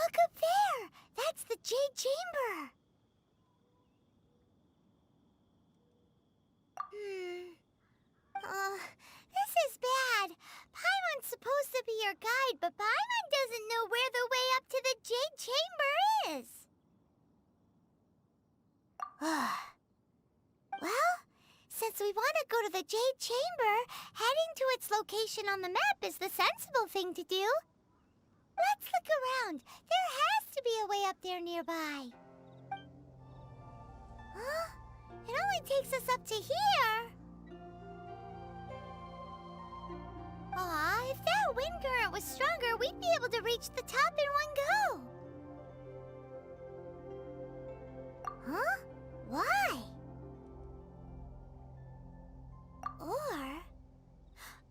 Look up there! That's the Jade Chamber! This is bad. Paimon's supposed to be your guide, but Paimon doesn't know where the way up to the Jade Chamber is. Well, since we want to go to the Jade Chamber, heading to its location on the map is the sensible thing to do. Let's look around. There has to be a way up there nearby. Huh? It only takes us up to here. Aw, if that wind current was stronger, we'd be able to reach the top in one go. Huh? Why? Or...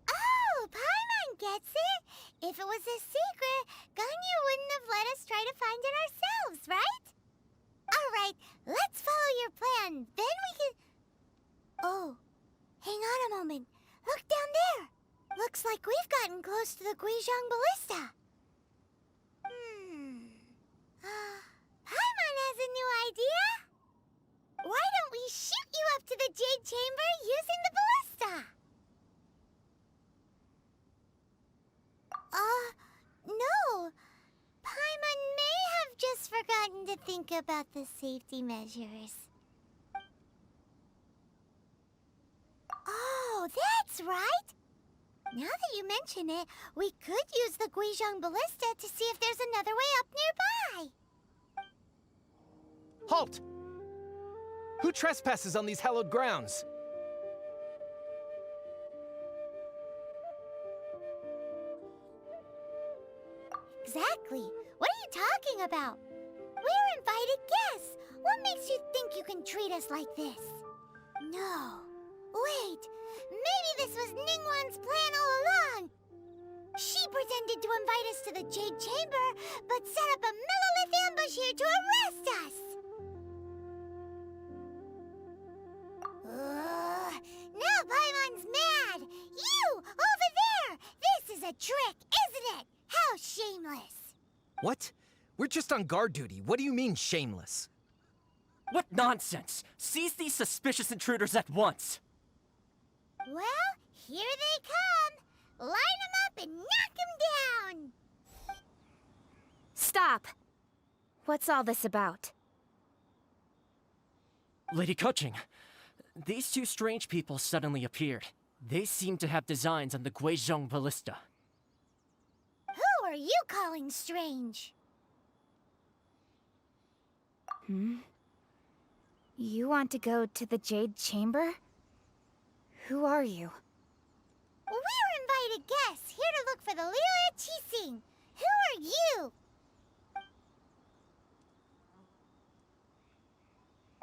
Oh, Paimon gets it! If it was a secret, Ganyu wouldn't have let us try to find it ourselves, right? Alright, let's follow your plan. Then we can... Oh, hang on a moment. Look down there. Looks like we've gotten close to the Guizhong Ballista. Paimon has a new idea. Why don't we shoot you up to the Jade Chamber using the ballista? No. Paimon may have just forgotten to think about the safety measures. Oh, that's right. Now that you mention it, we could use the Guizhong Ballista to see if there's another way up nearby. Halt! Who trespasses on these hallowed grounds? Exactly. What are you talking about? We're invited guests. What makes you think you can treat us like this? No. Wait. Maybe this was Ningguang's plan all along. She pretended to invite us to the Jade Chamber, but set up a Millilith ambush here to arrest us. Now Paimon's mad. You, over there. This is a trick, isn't it? How shameless! What? We're just on guard duty. What do you mean, shameless? What nonsense! Seize these suspicious intruders at once! Well, here they come! Line them up and knock them down! Stop! What's all this about? Lady Keqing, these two strange people suddenly appeared. They seem to have designs on the Guizhong Ballista. Who are you calling strange? You want to go to the Jade Chamber? Who are you? We're invited guests, here to look for the Liyue Qixing. Who are you?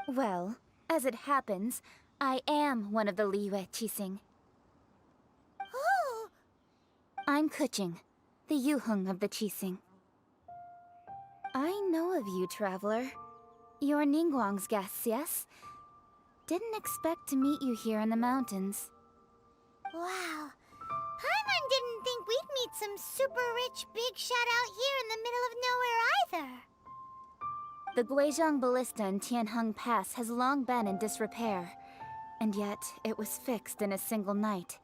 Well, as it happens, I am one of the Liyue Qixing. Who? I'm Keqing, the Yuheng of the Qixing. I know of you, traveler. You're Ningguang's guests, yes? Didn't expect to meet you here in the mountains. Wow. Paimon didn't think we'd meet some super rich big shot out here in the middle of nowhere either. The Guizhong Ballista in Tianheng Pass has long been in disrepair, and yet it was fixed in a single night.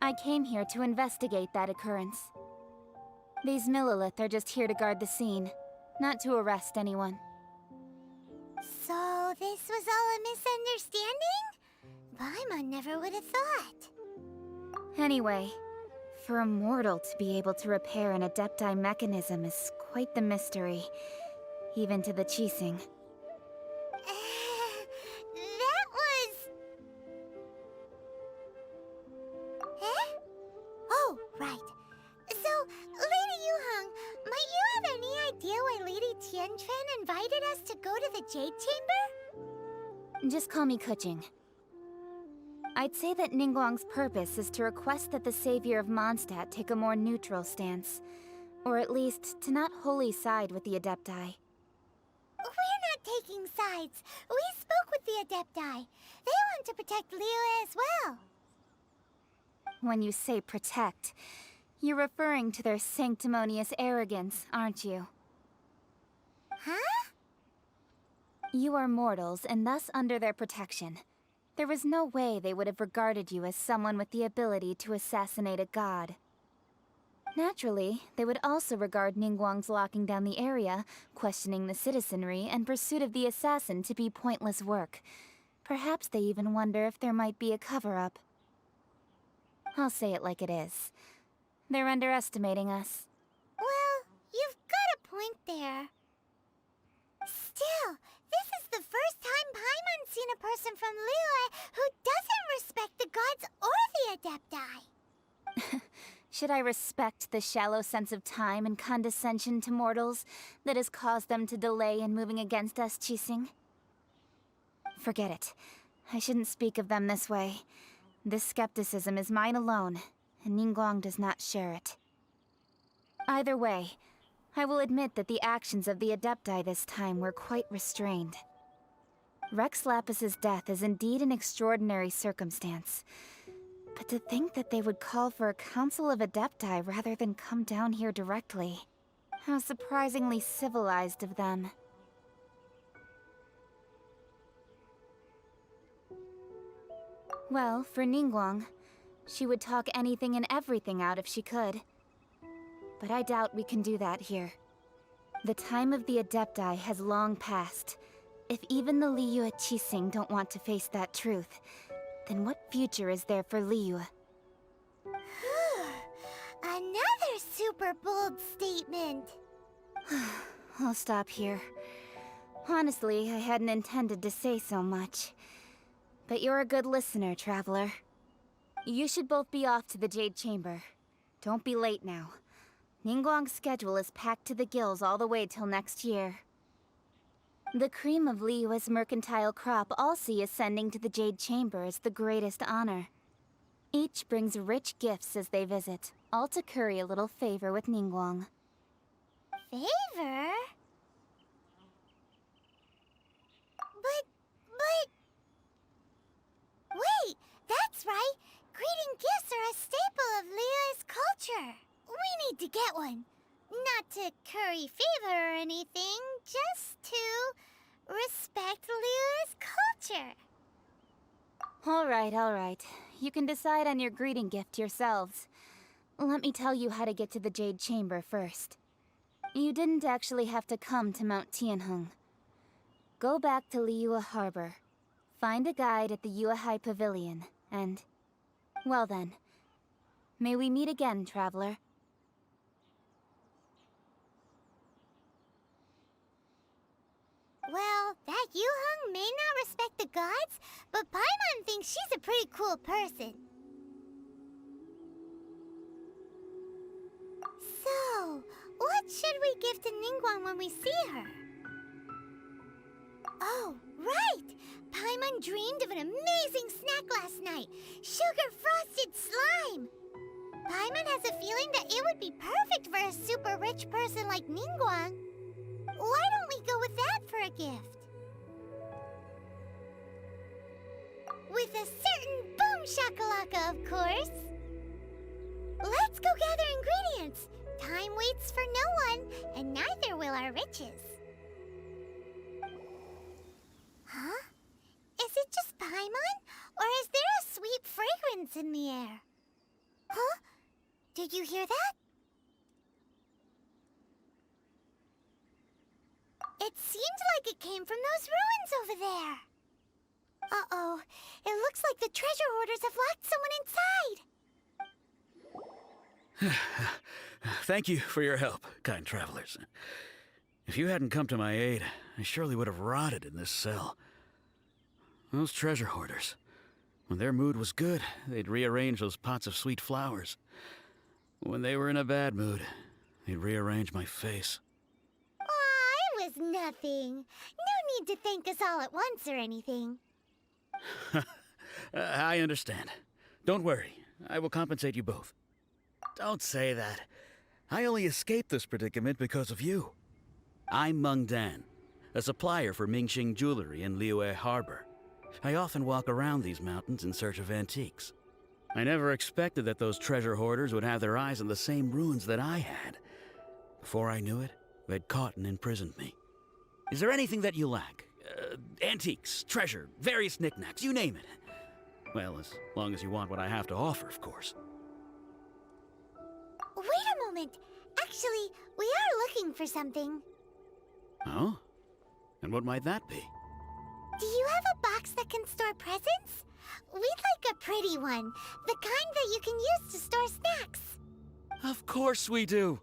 I came here to investigate that occurrence. These Millilith are just here to guard the scene, not to arrest anyone. So this was all a misunderstanding? Paimon never would have thought. Anyway, for a mortal to be able to repair an Adepti mechanism is quite the mystery, even to the Qixing. That was... Eh? Oh, right. So, Lady Yuheng, might you have any idea why Lady Tianquan invited us to go to the Jade Chamber? Just call me Keqing. I'd say that Ningguang's purpose is to request that the savior of Mondstadt take a more neutral stance. Or at least, to not wholly side with the Adepti. We're not taking sides. We spoke with the Adepti. They want to protect Liyue as well. When you say protect, you're referring to their sanctimonious arrogance, aren't you? Huh? You are mortals and thus under their protection. There was no way they would have regarded you as someone with the ability to assassinate a god. Naturally, they would also regard Ningguang's locking down the area, questioning the citizenry, and pursuit of the assassin to be pointless work. Perhaps they even wonder if there might be a cover-up. I'll say it like it is. They're underestimating us. Well, you've got a point there. Still, this is the first time Paimon's seen a person from Liyue who doesn't respect the gods or the Adepti. Should I respect the shallow sense of time and condescension to mortals that has caused them to delay in moving against us, Qixing? Forget it. I shouldn't speak of them this way. This skepticism is mine alone, and Ningguang does not share it. Either way, I will admit that the actions of the Adepti this time were quite restrained. Rex Lapis's death is indeed an extraordinary circumstance. But to think that they would call for a council of Adepti rather than come down here directly. How surprisingly civilized of them. Well, for Ningguang, she would talk anything and everything out if she could. But I doubt we can do that here. The time of the Adepti has long passed. If even the Liyue Qixing don't want to face that truth, then what future is there for Liyue? Another super bold statement. I'll stop here. Honestly, I hadn't intended to say so much. But you're a good listener, Traveler. You should both be off to the Jade Chamber. Don't be late now. Ningguang's schedule is packed to the gills all the way till next year. The cream of Liyue's mercantile crop all see ascending to the Jade Chamber as the greatest honor. Each brings rich gifts as they visit, all to curry a little favor with Ningguang. Favor? But... Wait, that's right! Greeting gifts are a staple of Liyue's culture. We need to get one. Not to curry favor or anything, just to respect Liyue's culture. All right. You can decide on your greeting gift yourselves. Let me tell you how to get to the Jade Chamber first. You didn't actually have to come to Mount Tianheng. Go back to Liyue Harbor. Find a guide at the Yuehai Pavilion, and... well then. May we meet again, Traveler. Well, that Yuheng may not respect the gods, but Paimon thinks she's a pretty cool person. So, what should we give to Ningguang when we see her? Oh, right! Paimon dreamed of an amazing snack last night! Sugar-frosted slime! Paimon has a feeling that it would be perfect for a super rich person like Ningguang. Why don't we go with that for a gift? With a certain boom shakalaka, of course! Let's go gather ingredients! Time waits for no one, and neither will our riches. Huh? Is it just Paimon? Or is there a sweet fragrance in the air? Huh? Did you hear that? It seemed like it came from those ruins over there. Uh-oh. It looks like the treasure hoarders have locked someone inside. Thank you for your help, kind travelers. If you hadn't come to my aid, I surely would have rotted in this cell. Those treasure hoarders. When their mood was good, they'd rearrange those pots of sweet flowers. When they were in a bad mood, they'd rearrange my face. Aw, it was nothing. No need to thank us all at once or anything. I understand. Don't worry, I will compensate you both. Don't say that. I only escaped this predicament because of you. I'm Meng Dan, a supplier for Mingxing Jewelry in Liyue Harbor. I often walk around these mountains in search of antiques. I never expected that those treasure hoarders would have their eyes on the same ruins that I had. Before I knew it, they'd caught and imprisoned me. Is there anything that you lack? Antiques, treasure, various knickknacks, you name it. Well, as long as you want what I have to offer, of course. Wait a moment. Actually, we are looking for something. Oh? And what might that be? Do you have a box that can store presents? We'd like a pretty one. The kind that you can use to store snacks. Of course we do.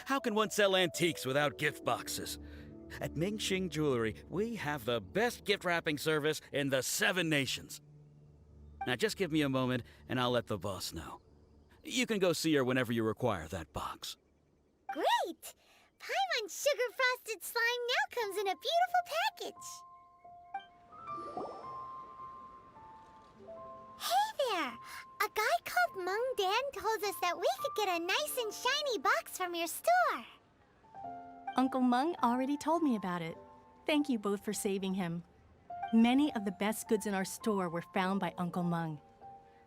How can one sell antiques without gift boxes? At Mingxing Jewelry, we have the best gift wrapping service in the 7 nations. Now just give me a moment and I'll let the boss know. You can go see her whenever you require that box. Great! Paimon Sugar Frosted Slime now comes in a beautiful package. Hey there! A guy called Mung Dan told us that we could get a nice and shiny box from your store. Uncle Mung already told me about it. Thank you both for saving him. Many of the best goods in our store were found by Uncle Mung.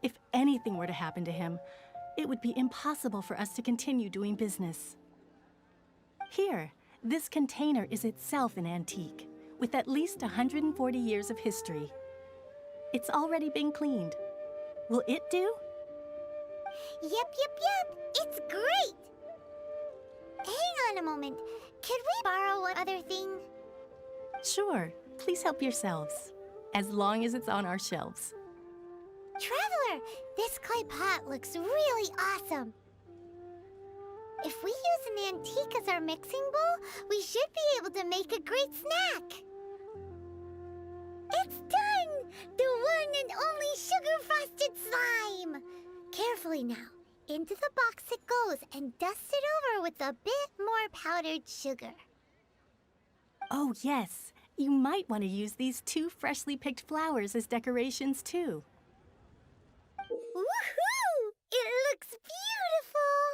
If anything were to happen to him, it would be impossible for us to continue doing business. Here, this container is itself an antique, with at least 140 years of history. It's already been cleaned. Will it do? Yep. It's great! Hang on a moment. Could we borrow one other thing? Sure, please help yourselves, as long as it's on our shelves. Traveler, this clay pot looks really awesome. If we use an antique as our mixing bowl, we should be able to make a great snack. It's done! The one and only sugar-frosted slime! Carefully now. Into the box it goes and dust it over with a bit more powdered sugar. Oh yes, you might want to use these 2 freshly picked flowers as decorations too. Woohoo! It looks beautiful!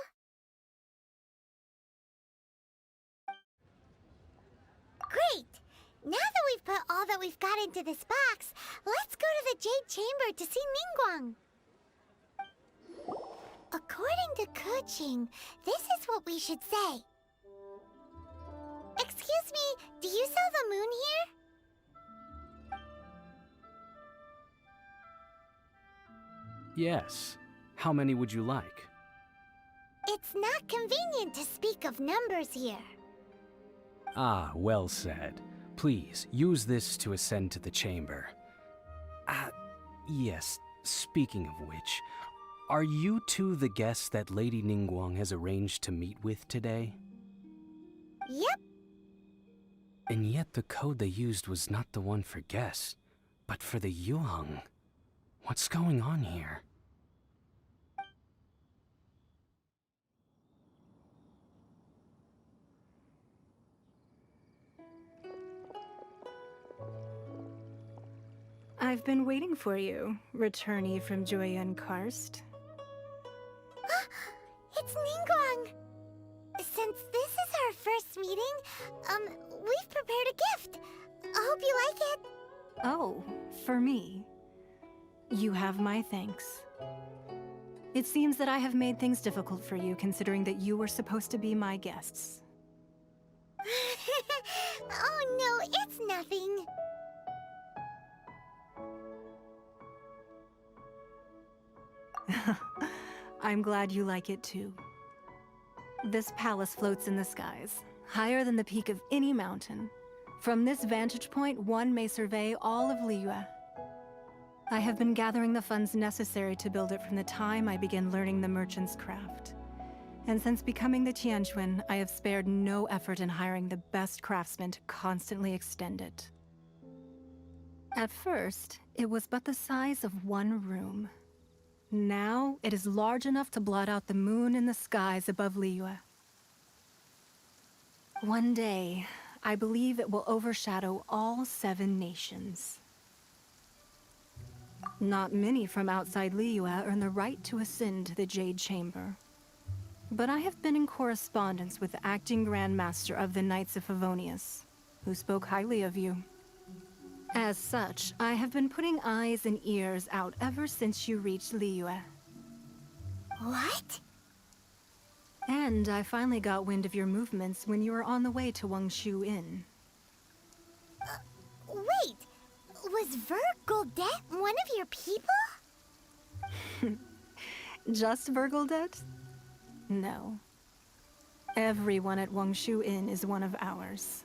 Great! Now that we've put all that we've got into this box, let's go to the Jade Chamber to see Ningguang. According to Keqing, this is what we should say. Excuse me, do you sell the moon here? Yes. How many would you like? It's not convenient to speak of numbers here. Ah, well said. Please, use this to ascend to the chamber. Yes, speaking of which, are you two the guests that Lady Ningguang has arranged to meet with today? Yep. And yet the code they used was not the one for guests, but for the Yuheng. What's going on here? I've been waiting for you, returnee from Joyun Karst. It's Ningguang! Since this is our first meeting, we've prepared a gift. I hope you like it. Oh, for me. You have my thanks. It seems that I have made things difficult for you, considering that you were supposed to be my guests. Oh no, it's nothing. I'm glad you like it too. This palace floats in the skies, higher than the peak of any mountain. From this vantage point, one may survey all of Liyue. I have been gathering the funds necessary to build it from the time I began learning the merchant's craft. And since becoming the Tianquan, I have spared no effort in hiring the best craftsmen to constantly extend it. At first, it was but the size of one room. Now, it is large enough to blot out the moon in the skies above Liyue. One day, I believe it will overshadow all 7 nations. Not many from outside Liyue earn the right to ascend to the Jade Chamber. But I have been in correspondence with the acting Grand Master of the Knights of Favonius, who spoke highly of you. As such, I have been putting eyes and ears out ever since you reached Liyue. What? And I finally got wind of your movements when you were on the way to Wangshu Inn. Is Vergoldet one of your people? Just Vergoldet? No. Everyone at Wangshu Inn is one of ours.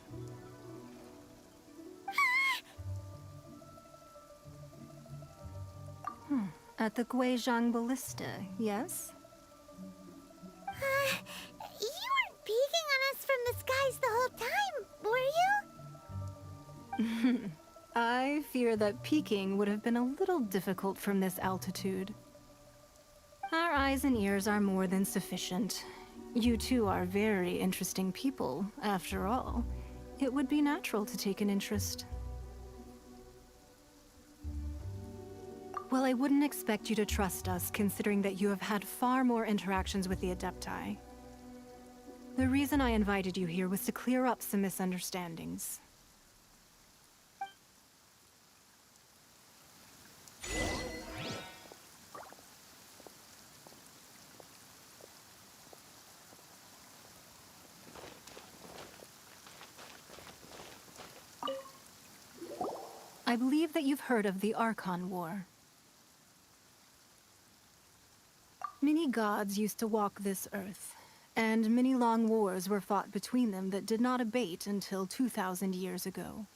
At the Guizhang Ballista, yes? You weren't peeking on us from the skies the whole time, were you? I fear that peeking would have been a little difficult from this altitude. Our eyes and ears are more than sufficient. You two are very interesting people, after all. It would be natural to take an interest. Well, I wouldn't expect you to trust us, considering that you have had far more interactions with the Adepti. The reason I invited you here was to clear up some misunderstandings. I believe that you've heard of the Archon War. Many gods used to walk this earth, and many long wars were fought between them that did not abate until 2,000 years ago.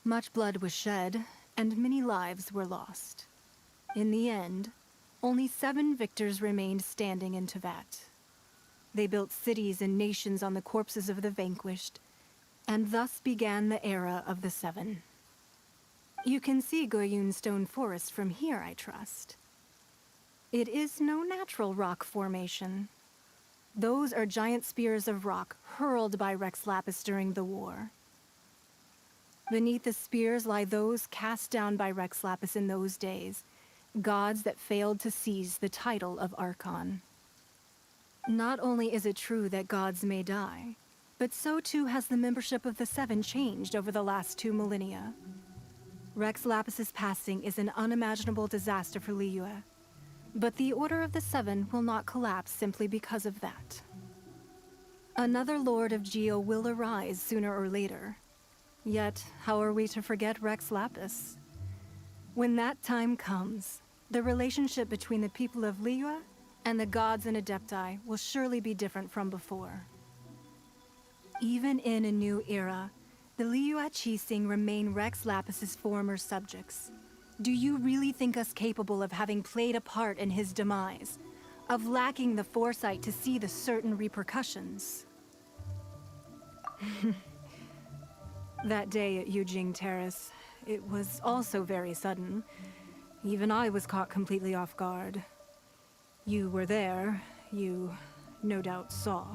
Much blood was shed, and many lives were lost. In the end, only 7 victors remained standing in Teyvat. They built cities and nations on the corpses of the vanquished, and thus began the era of the 7. You can see Goyun Stone Forest from here, I trust. It is no natural rock formation. Those are giant spears of rock hurled by Rex Lapis during the war. Beneath the spears lie those cast down by Rex Lapis in those days, gods that failed to seize the title of Archon. Not only is it true that gods may die, but so too has the membership of the 7 changed over the last 2 millennia. Rex Lapis's passing is an unimaginable disaster for Liyue. But the Order of the 7 will not collapse simply because of that. Another Lord of Geo will arise sooner or later. Yet, how are we to forget Rex Lapis? When that time comes, the relationship between the people of Liyue and the gods and Adepti will surely be different from before. Even in a new era, the Liyue Qixing remain Rex Lapis's former subjects. Do you really think us capable of having played a part in his demise? Of lacking the foresight to see the certain repercussions? That day at Yujing Terrace, it was also very sudden. Even I was caught completely off guard. You were there, you no doubt saw.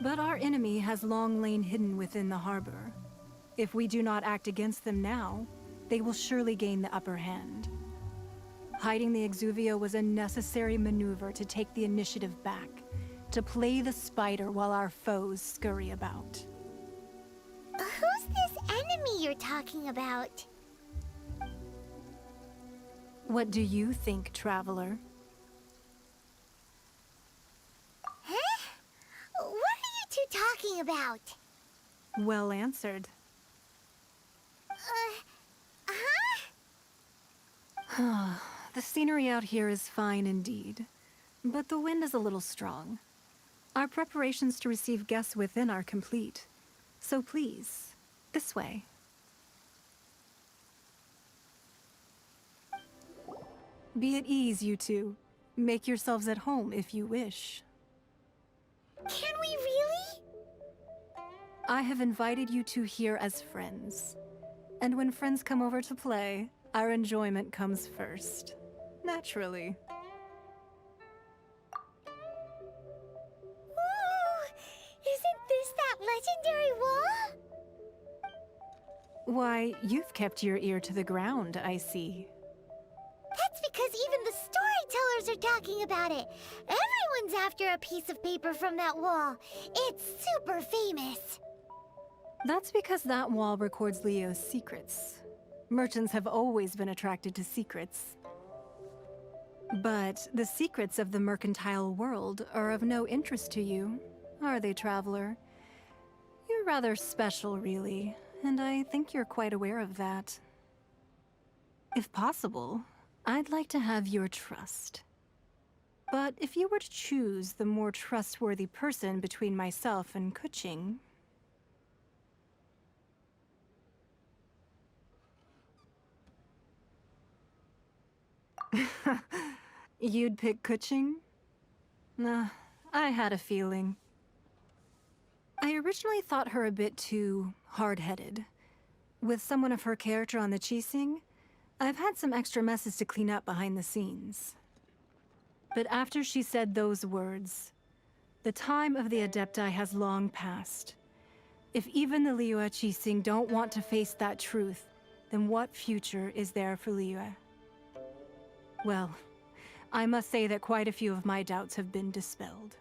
But our enemy has long lain hidden within the harbor. If we do not act against them now, they will surely gain the upper hand. Hiding the Exuvia was a necessary maneuver to take the initiative back, to play the spider while our foes scurry about. Who's this enemy you're talking about? What do you think, Traveler? Huh? What are you two talking about? Well answered. The scenery out here is fine indeed, but the wind is a little strong. Our preparations to receive guests within are complete, so please, this way. Be at ease, you two. Make yourselves at home if you wish. Can we really? I have invited you two here as friends. And when friends come over to play, our enjoyment comes first. Naturally. Ooh, isn't this that legendary wall? Why, you've kept your ear to the ground, I see. That's because even the storytellers are talking about it. Everyone's after a piece of paper from that wall. It's super famous. That's because that wall records Leo's secrets. Merchants have always been attracted to secrets. But the secrets of the mercantile world are of no interest to you, are they, Traveler? You're rather special, really, and I think you're quite aware of that. If possible, I'd like to have your trust. But if you were to choose the more trustworthy person between myself and Kuching... You'd pick Kuching? Nah, I had a feeling. I originally thought her a bit too hard-headed. With someone of her character on the Qixing, I've had some extra messes to clean up behind the scenes. But after she said those words, the time of the Adepti has long passed. If even the Liyue Qixing don't want to face that truth, then what future is there for Liyue? Well, I must say that quite a few of my doubts have been dispelled.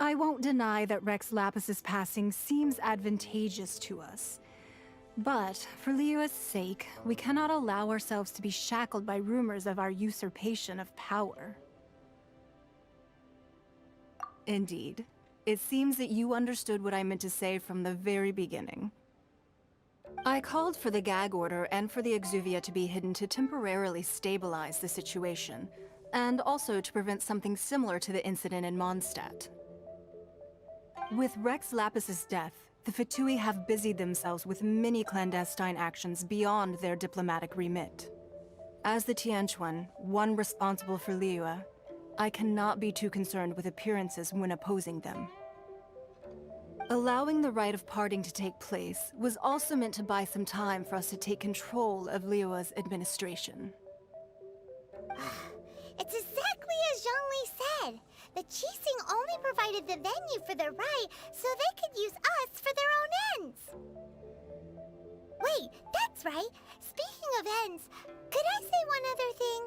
I won't deny that Rex Lapis's passing seems advantageous to us. But, for Liyue's sake, we cannot allow ourselves to be shackled by rumors of our usurpation of power. Indeed. It seems that you understood what I meant to say from the very beginning. I called for the gag order and for the Exuvia to be hidden to temporarily stabilize the situation, and also to prevent something similar to the incident in Mondstadt. With Rex Lapis's death, the Fatui have busied themselves with many clandestine actions beyond their diplomatic remit. As the Tianquan, one responsible for Liyue, I cannot be too concerned with appearances when opposing them. Allowing the rite of parting to take place was also meant to buy some time for us to take control of Liyue's administration. It's exactly as Zhongli said. The Qixing only provided the venue for the rite so they could use us for their own ends. Wait, that's right. Speaking of ends, could I say one other thing?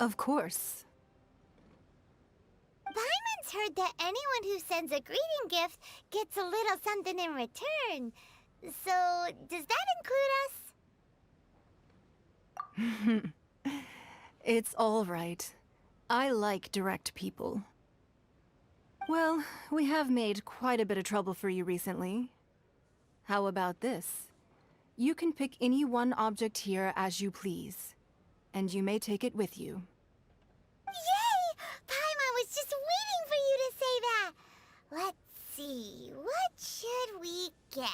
Of course. Paimon's heard that anyone who sends a greeting gift gets a little something in return. So, does that include us? It's all right. I like direct people. Well, we have made quite a bit of trouble for you recently. How about this? You can pick any one object here as you please, and you may take it with you. Yay! Paimon was just waiting for you to say that! Let's see, what should we get?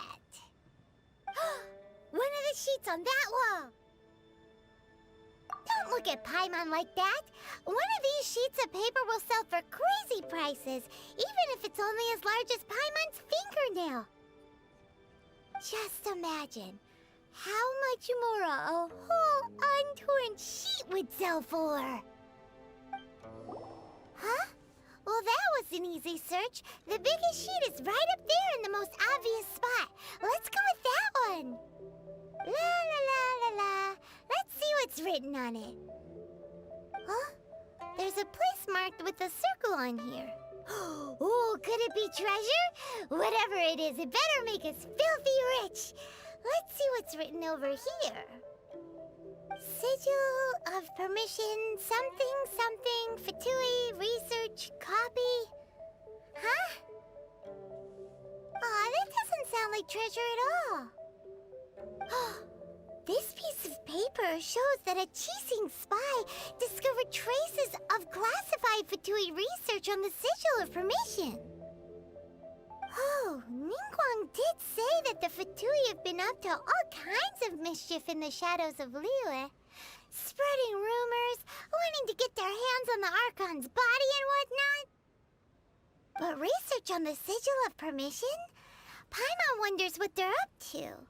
One of the sheets on that wall! Don't look at Paimon like that! One of these sheets of paper will sell for crazy prices, even if it's only as large as Paimon's fingernail. Just imagine how much more a whole untorn sheet would sell for. Huh? Well, that was an easy search. The biggest sheet is right up there in the most obvious spot. Let's go with that one. La la la la la. Let's see what's written on it. Huh? There's a place marked with a circle on here. Oh, could it be treasure? Whatever it is, it better make us filthy rich. Let's see what's written over here. Sigil of permission, something, something, Fatui, research, copy. Huh? Aw, that doesn't sound like treasure at all. This piece of paper shows that a Qixing spy discovered traces of classified Fatui research on the Sigil of Permission. Oh, Ningguang did say that the Fatui have been up to all kinds of mischief in the shadows of Liyue. Spreading rumors, wanting to get their hands on the Archon's body and whatnot. But research on the Sigil of Permission? Paimon wonders what they're up to.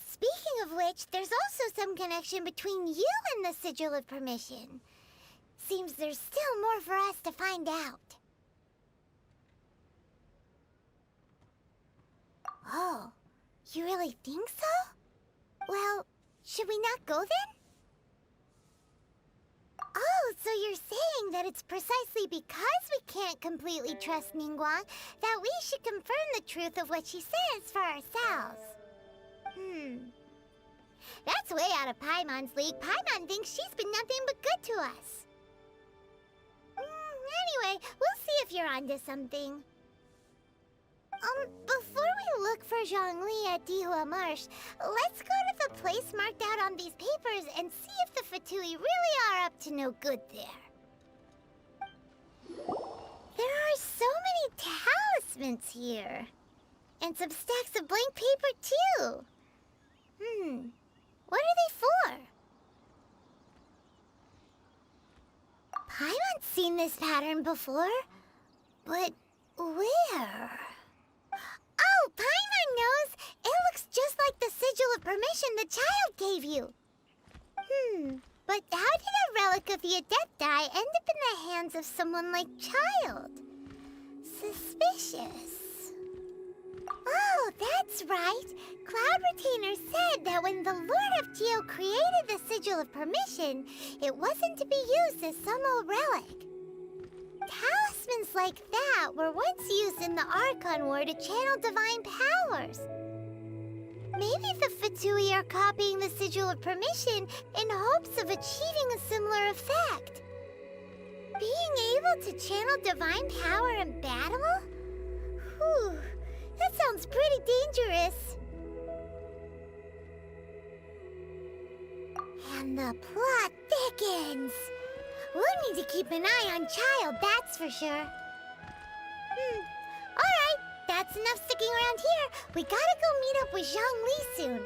Speaking of which, there's also some connection between you and the Sigil of Permission. Seems there's still more for us to find out. Oh, you really think so? Well, should we not go then? Oh, so you're saying that it's precisely because we can't completely trust Ningguang that we should confirm the truth of what she says for ourselves. That's way out of Paimon's league. Paimon thinks she's been nothing but good to us. Anyway, we'll see if you're onto something. Before we look for Zhongli at Dihua Marsh, let's go to the place marked out on these papers and see if the Fatui really are up to no good there. There are so many talismans here. And some stacks of blank paper, too. What are they for? Paimon's seen this pattern before. But where? Oh, Paimon knows! It looks just like the sigil of permission the child gave you. But how did a relic of the Adepti end up in the hands of someone like Child? Suspicious. Oh, that's right. Cloud Retainer said that when the Lord of Geo created the Sigil of Permission, it wasn't to be used as some old relic. Talismans like that were once used in the Archon War to channel divine powers. Maybe the Fatui are copying the Sigil of Permission in hopes of achieving a similar effect. Being able to channel divine power in battle? Whew, that sounds pretty dangerous. And the plot thickens. We'll need to keep an eye on Child, that's for sure. Alright, that's enough sticking around here. We gotta go meet up with Zhongli soon.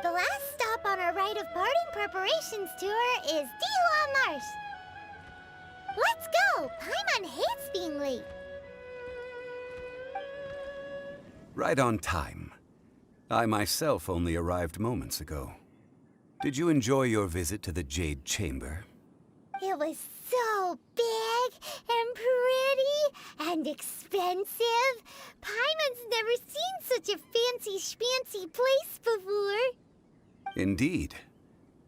The last stop on our rite of parting preparations tour is Dihua Marsh. Let's go! Paimon hates being late. Right on time. I myself only arrived moments ago. Did you enjoy your visit to the Jade Chamber? It was so big and pretty and expensive. Paimon's never seen such a fancy schmancy place before. Indeed.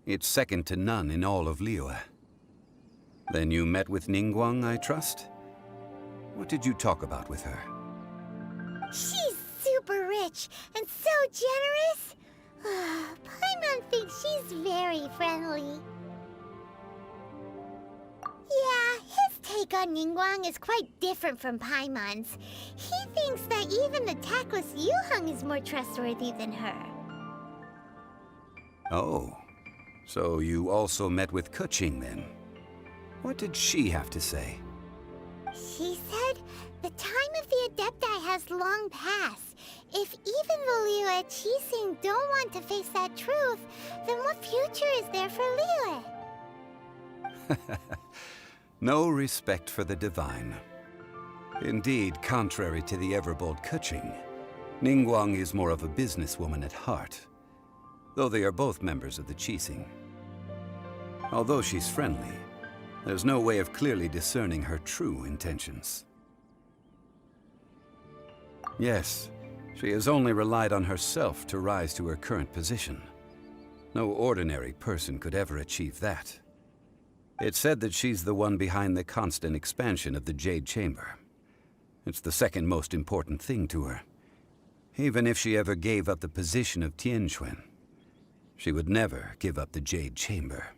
It's second to none in all of Liyue. Then you met with Ningguang, I trust? What did you talk about with her? She's super rich and so generous. Paimon thinks she's very friendly. Yeah, his take on Ningguang is quite different from Paimon's. He thinks that even the tactless Yuheng is more trustworthy than her. Oh, so you also met with Keqing then? What did she have to say? She said the time of the Adepti has long passed. If even the Liyue Qixing don't want to face that truth, then what future is there for Liyue? No respect for the divine. Indeed, contrary to the ever-bold Keqing, Ningguang is more of a businesswoman at heart, though they are both members of the Qixing. Although she's friendly, there's no way of clearly discerning her true intentions. Yes, she has only relied on herself to rise to her current position. No ordinary person could ever achieve that. It's said that she's the one behind the constant expansion of the Jade Chamber. It's the second most important thing to her. Even if she ever gave up the position of Tianquan, she would never give up the Jade Chamber.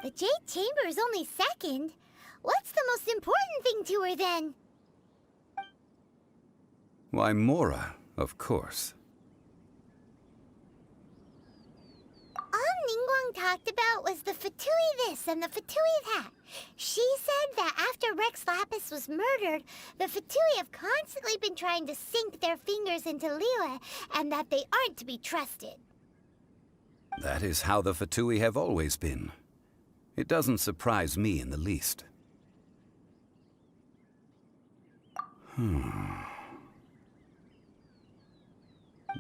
The Jade Chamber is only second. What's the most important thing to her then? Why, Mora, of course. All Ningguang talked about was the Fatui this and the Fatui that. She said that after Rex Lapis was murdered, the Fatui have constantly been trying to sink their fingers into Liyue, and that they aren't to be trusted. That is how the Fatui have always been. It doesn't surprise me in the least.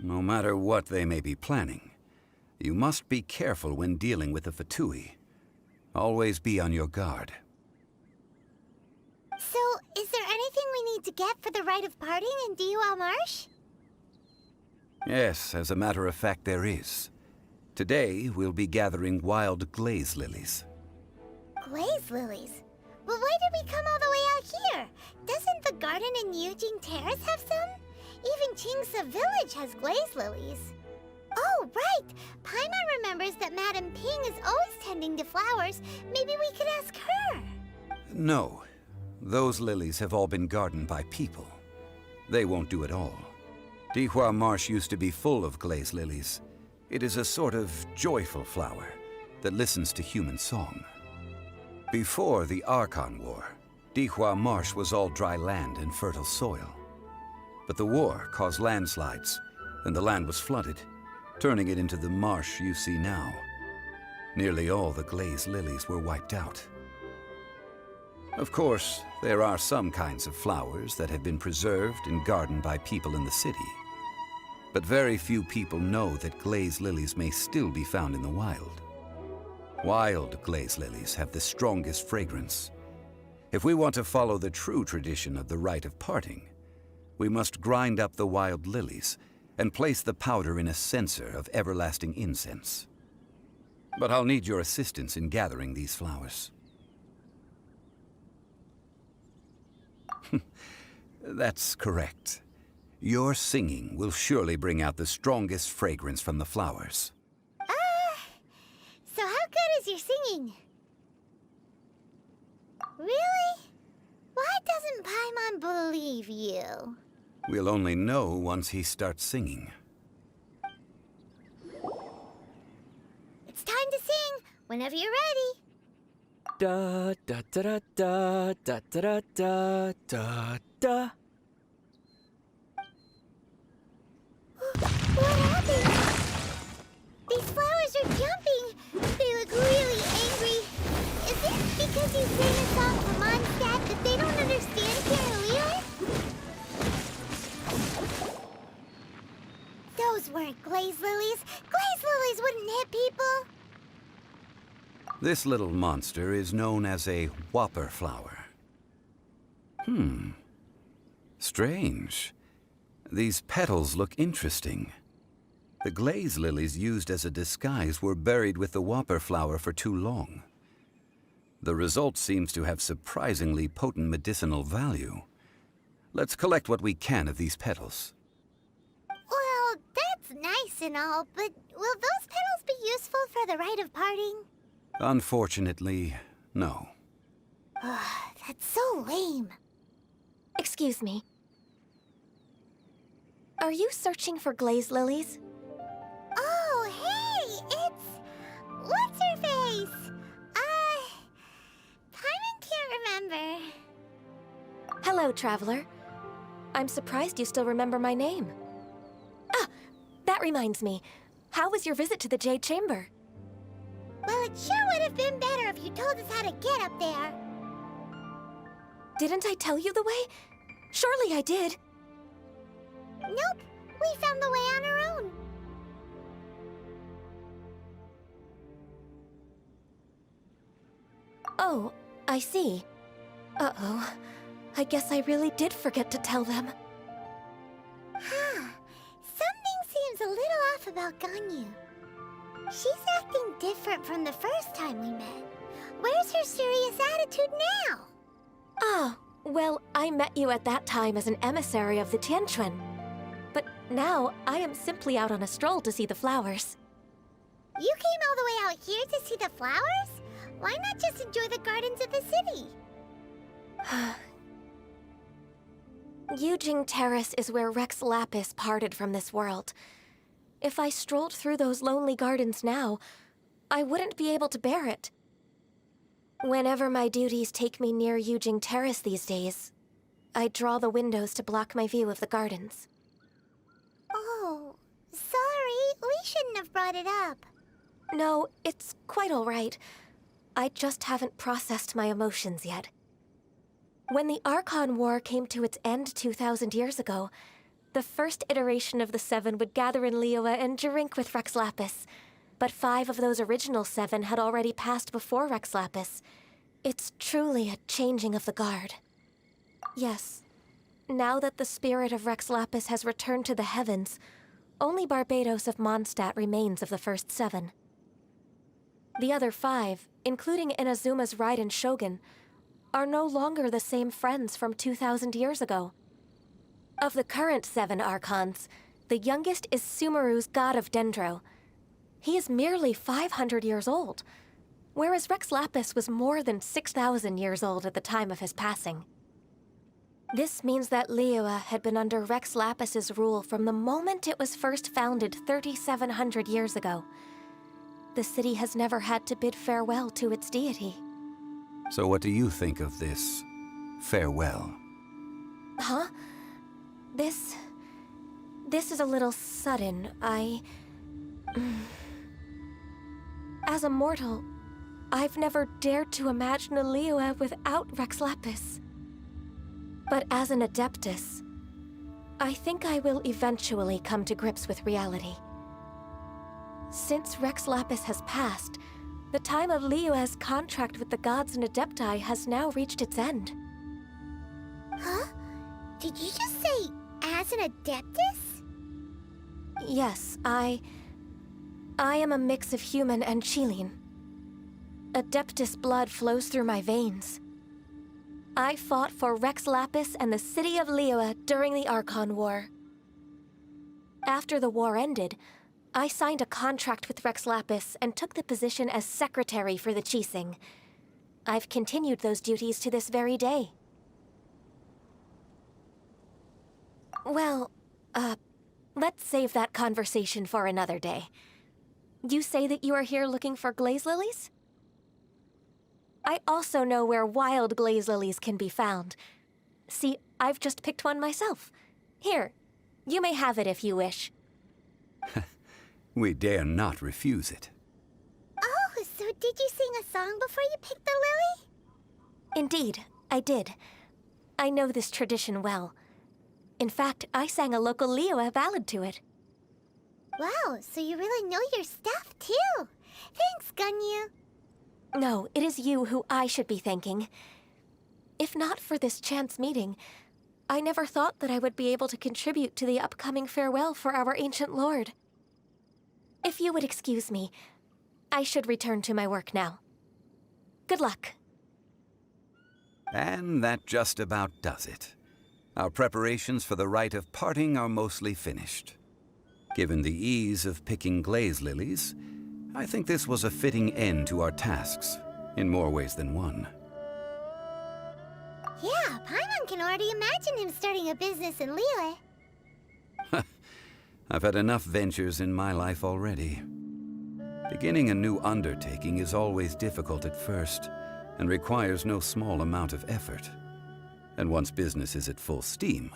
No matter what they may be planning, you must be careful when dealing with the Fatui. Always be on your guard. So, is there anything we need to get for the rite of parting in Dihua Marsh? Yes, as a matter of fact, there is. Today, we'll be gathering wild glaze lilies. Glaze lilies? But why did we come all the way out here? Doesn't the garden in Yujing Terrace have some? Even Qingse Village has glaze lilies. Oh, right! Paimon remembers that Madame Ping is always tending to flowers. Maybe we could ask her. No. Those lilies have all been gardened by people. They won't do it all. Dihua Marsh used to be full of glaze lilies. It is a sort of joyful flower that listens to human song. Before the Archon War, Dihua Marsh was all dry land and fertile soil. But the war caused landslides, and the land was flooded, turning it into the marsh you see now. Nearly all the glaze lilies were wiped out. Of course, there are some kinds of flowers that have been preserved and gardened by people in the city. But very few people know that glaze lilies may still be found in the wild. Wild glaze lilies have the strongest fragrance. If we want to follow the true tradition of the rite of parting, we must grind up the wild lilies and place the powder in a censer of everlasting incense. But I'll need your assistance in gathering these flowers. That's correct. Your singing will surely bring out the strongest fragrance from the flowers. So how good is your singing? Really? Why doesn't Paimon believe you? We'll only know once he starts singing. It's time to sing, whenever you're ready. Da da da da da da da da da. What happened? These flowers are jumping. They look really angry. Is it because you sang a song for Mondstadt that they don't understand Carolina? Those weren't glaze lilies. Glaze lilies wouldn't hit people. This little monster is known as a whopper flower. Strange. These petals look interesting. The glaze lilies used as a disguise were buried with the whopper flower for too long. The result seems to have surprisingly potent medicinal value. Let's collect what we can of these petals. Well, that's nice and all, but will those petals be useful for the rite of parting? Unfortunately, no. That's so lame. Excuse me. Are you searching for glaze lilies? Oh, hey, it's... What's-her-face? Paimon can't remember. Hello, traveler. I'm surprised you still remember my name. Ah, that reminds me. How was your visit to the Jade Chamber? Well, it sure would have been better if you told us how to get up there. Didn't I tell you the way? Surely I did. Nope, we found the way on our own. Oh, I see. Uh-oh. I guess I really did forget to tell them. Something seems a little off about Ganyu. She's acting different from the first time we met. Where's her serious attitude now? Ah, well, I met you at that time as an emissary of the Tianquan. But now, I am simply out on a stroll to see the flowers. You came all the way out here to see the flowers? Why not just enjoy the gardens of the city? Yujing Terrace is where Rex Lapis parted from this world. If I strolled through those lonely gardens now, I wouldn't be able to bear it. Whenever my duties take me near Yujing Terrace these days, I draw the windows to block my view of the gardens. Oh, sorry. We shouldn't have brought it up. No, it's quite all right. I just haven't processed my emotions yet. When the Archon War came to its end 2,000 years ago, the first iteration of the Seven would gather in Liyue and drink with Rex Lapis. But 5 of those original 7 had already passed before Rex Lapis. It's truly a changing of the guard. Yes, now that the spirit of Rex Lapis has returned to the heavens, only Barbados of Mondstadt remains of the first 7. The other 5, including Inazuma's Raiden Shogun, are no longer the same friends from 2,000 years ago. Of the current 7 Archons, the youngest is Sumeru's god of Dendro. He is merely 500 years old, whereas Rex Lapis was more than 6,000 years old at the time of his passing. This means that Liyue had been under Rex Lapis's rule from the moment it was first founded 3,700 years ago. The city has never had to bid farewell to its deity. So what do you think of this farewell? Huh? This is a little sudden. As a mortal, I've never dared to imagine a Liyue without Rex Lapis. But as an Adeptus, I think I will eventually come to grips with reality. Since Rex Lapis has passed, the time of Liyue's contract with the gods and Adepti has now reached its end. Huh? Did you just say, as an Adeptus? Yes, I am a mix of human and Qilin. Adeptus blood flows through my veins. I fought for Rex Lapis and the city of Liyue during the Archon War. After the war ended, I signed a contract with Rex Lapis and took the position as secretary for the Qixing. I've continued those duties to this very day. Well, let's save that conversation for another day. You say that you are here looking for glaze lilies? I also know where wild glaze lilies can be found. See, I've just picked one myself. Here, you may have it if you wish. We dare not refuse it. Oh, so did you sing a song before you picked the lily? Indeed, I did. I know this tradition well. In fact, I sang a local Liyue ballad to it. Wow, so you really know your stuff, too. Thanks, Gunyu. No, it is you who I should be thanking. If not for this chance meeting, I never thought that I would be able to contribute to the upcoming farewell for our ancient lord. If you would excuse me, I should return to my work now. Good luck. And that just about does it. Our preparations for the rite of parting are mostly finished. Given the ease of picking glaze lilies, I think this was a fitting end to our tasks, in more ways than one. Yeah, Paimon can already imagine him starting a business in Liyue. I've had enough ventures in my life already. Beginning a new undertaking is always difficult at first, and requires no small amount of effort. And once business is at full steam,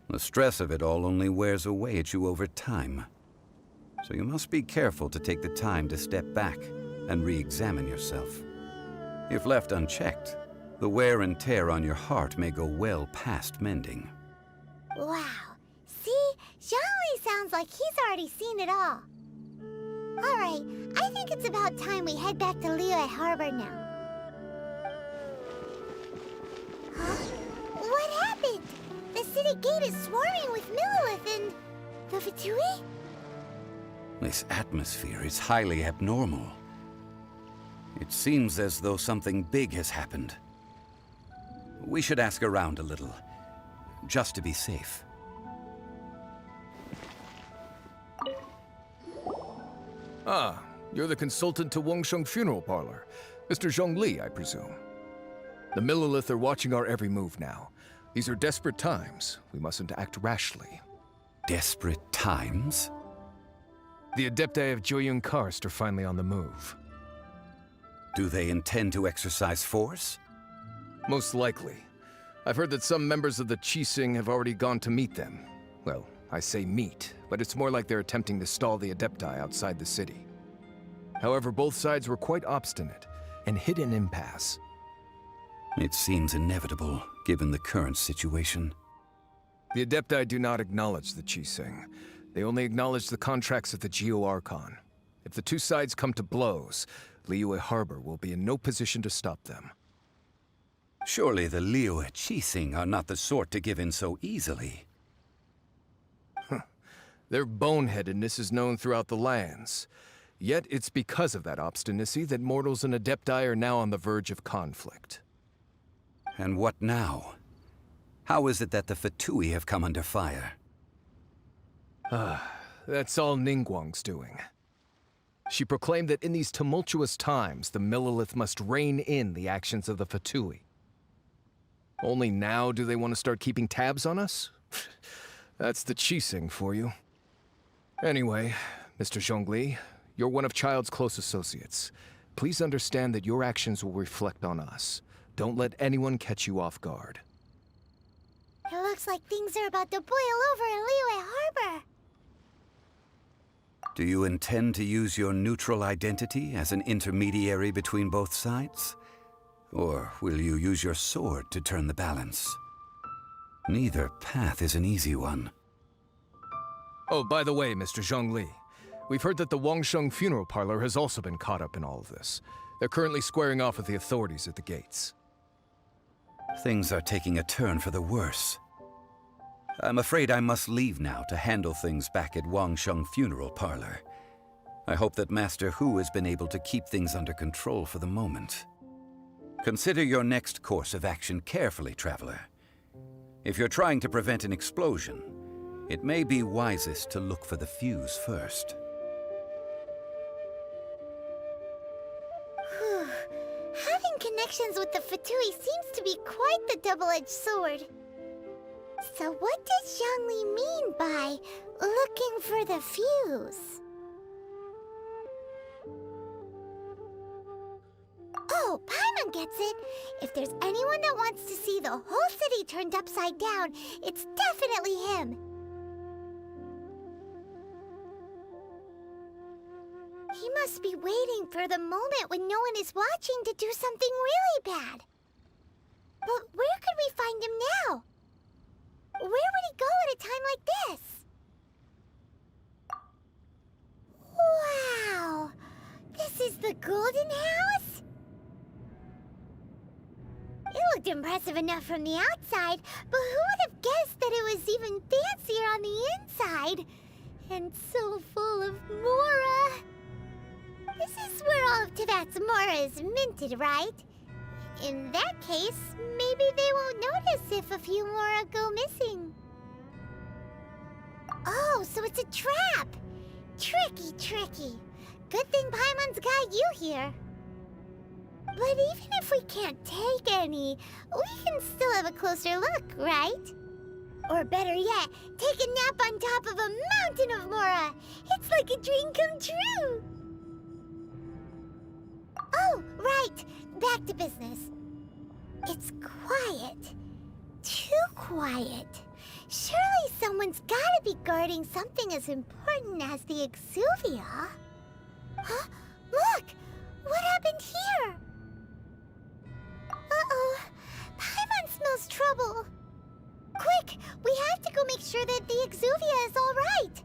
the stress of it all only wears away at you over time. So you must be careful to take the time to step back and re-examine yourself. If left unchecked, the wear and tear on your heart may go well past mending. Wow. See? Zhongli sounds like he's already seen it all. Alright, I think it's about time we head back to Liyue Harbor now. Huh? What happened? The city gate is swarming with Millilith and... the Fatui? This atmosphere is highly abnormal. It seems as though something big has happened. We should ask around a little, just to be safe. Ah, you're the consultant to Wangsheng Funeral Parlor. Mr. Zhongli, I presume. The Millilith are watching our every move now. These are desperate times. We mustn't act rashly. Desperate times? The Adepti of Joyun Karst are finally on the move. Do they intend to exercise force? Most likely. I've heard that some members of the Qixing have already gone to meet them. Well, I say meet, but it's more like they're attempting to stall the Adepti outside the city. However, both sides were quite obstinate and hit an impasse. It seems inevitable, given the current situation. The Adepti do not acknowledge the Qixing. They only acknowledge the contracts of the Geo-Archon. If the two sides come to blows, Liyue Harbor will be in no position to stop them. Surely the Liyue Qixing are not the sort to give in so easily. Their boneheadedness is known throughout the lands. Yet it's because of that obstinacy that mortals and Adepti are now on the verge of conflict. And what now? How is it that the Fatui have come under fire? That's all Ningguang's doing. She proclaimed that in these tumultuous times, the Millilith must rein in the actions of the Fatui. Only now do they want to start keeping tabs on us? That's the Qixing for you. Anyway, Mr. Zhongli, you're one of Child's close associates. Please understand that your actions will reflect on us. Don't let anyone catch you off guard. It looks like things are about to boil over in Liyue Harbor. Do you intend to use your neutral identity as an intermediary between both sides? Or will you use your sword to turn the balance? Neither path is an easy one. Oh, by the way, Mr. Zhongli, we've heard that the Wangsheng funeral parlor has also been caught up in all of this. They're currently squaring off with the authorities at the gates. Things are taking a turn for the worse. I'm afraid I must leave now to handle things back at Wangsheng funeral parlor. I hope that Master Hu has been able to keep things under control for the moment. Consider your next course of action carefully, Traveler. If you're trying to prevent an explosion, it may be wisest to look for the fuse first. Having connections with the Fatui seems to be quite the double-edged sword. So what does Zhongli mean by looking for the fuse? Oh, Paimon gets it. If there's anyone that wants to see the whole city turned upside down, it's definitely him. He must be waiting for the moment when no one is watching to do something really bad. But where could we find him now? Where would he go at a time like this? Wow! This is the Golden House? It looked impressive enough from the outside, but who would have guessed that it was even fancier on the inside? And so full of Mora. This is where all of Tibet's Mora is minted, right? In that case, maybe they won't notice if a few Mora go missing. Oh, so it's a trap! Tricky, tricky. Good thing Paimon's got you here. But even if we can't take any, we can still have a closer look, right? Or better yet, take a nap on top of a mountain of Mora. It's like a dream come true. Oh, right. Back to business. It's quiet. Too quiet. Surely someone's gotta be guarding something as important as the Exuvia. Huh? Look! What happened here? Uh-oh. Paimon smells trouble. Quick! We have to go make sure that the Exuvia is all right.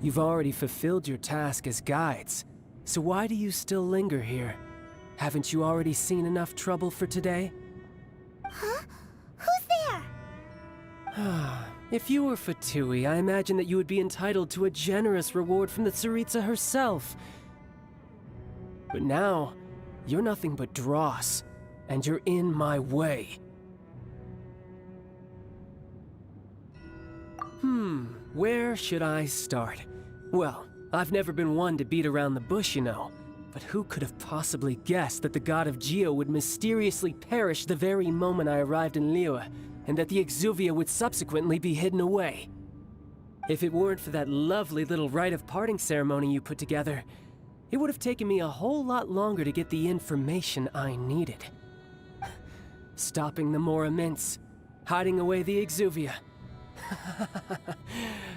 You've already fulfilled your task as guides, so why do you still linger here? Haven't you already seen enough trouble for today? Huh? Who's there? If you were Fatui, I imagine that you would be entitled to a generous reward from the Tsaritsa herself. But now, you're nothing but dross, and you're in my way. Where should I start? Well, I've never been one to beat around the bush, you know. But who could have possibly guessed that the god of Geo would mysteriously perish the very moment I arrived in Liyue, and that the Exuvia would subsequently be hidden away? If it weren't for that lovely little rite of parting ceremony you put together, it would have taken me a whole lot longer to get the information I needed. Stopping the Mora Mints, hiding away the Exuvia.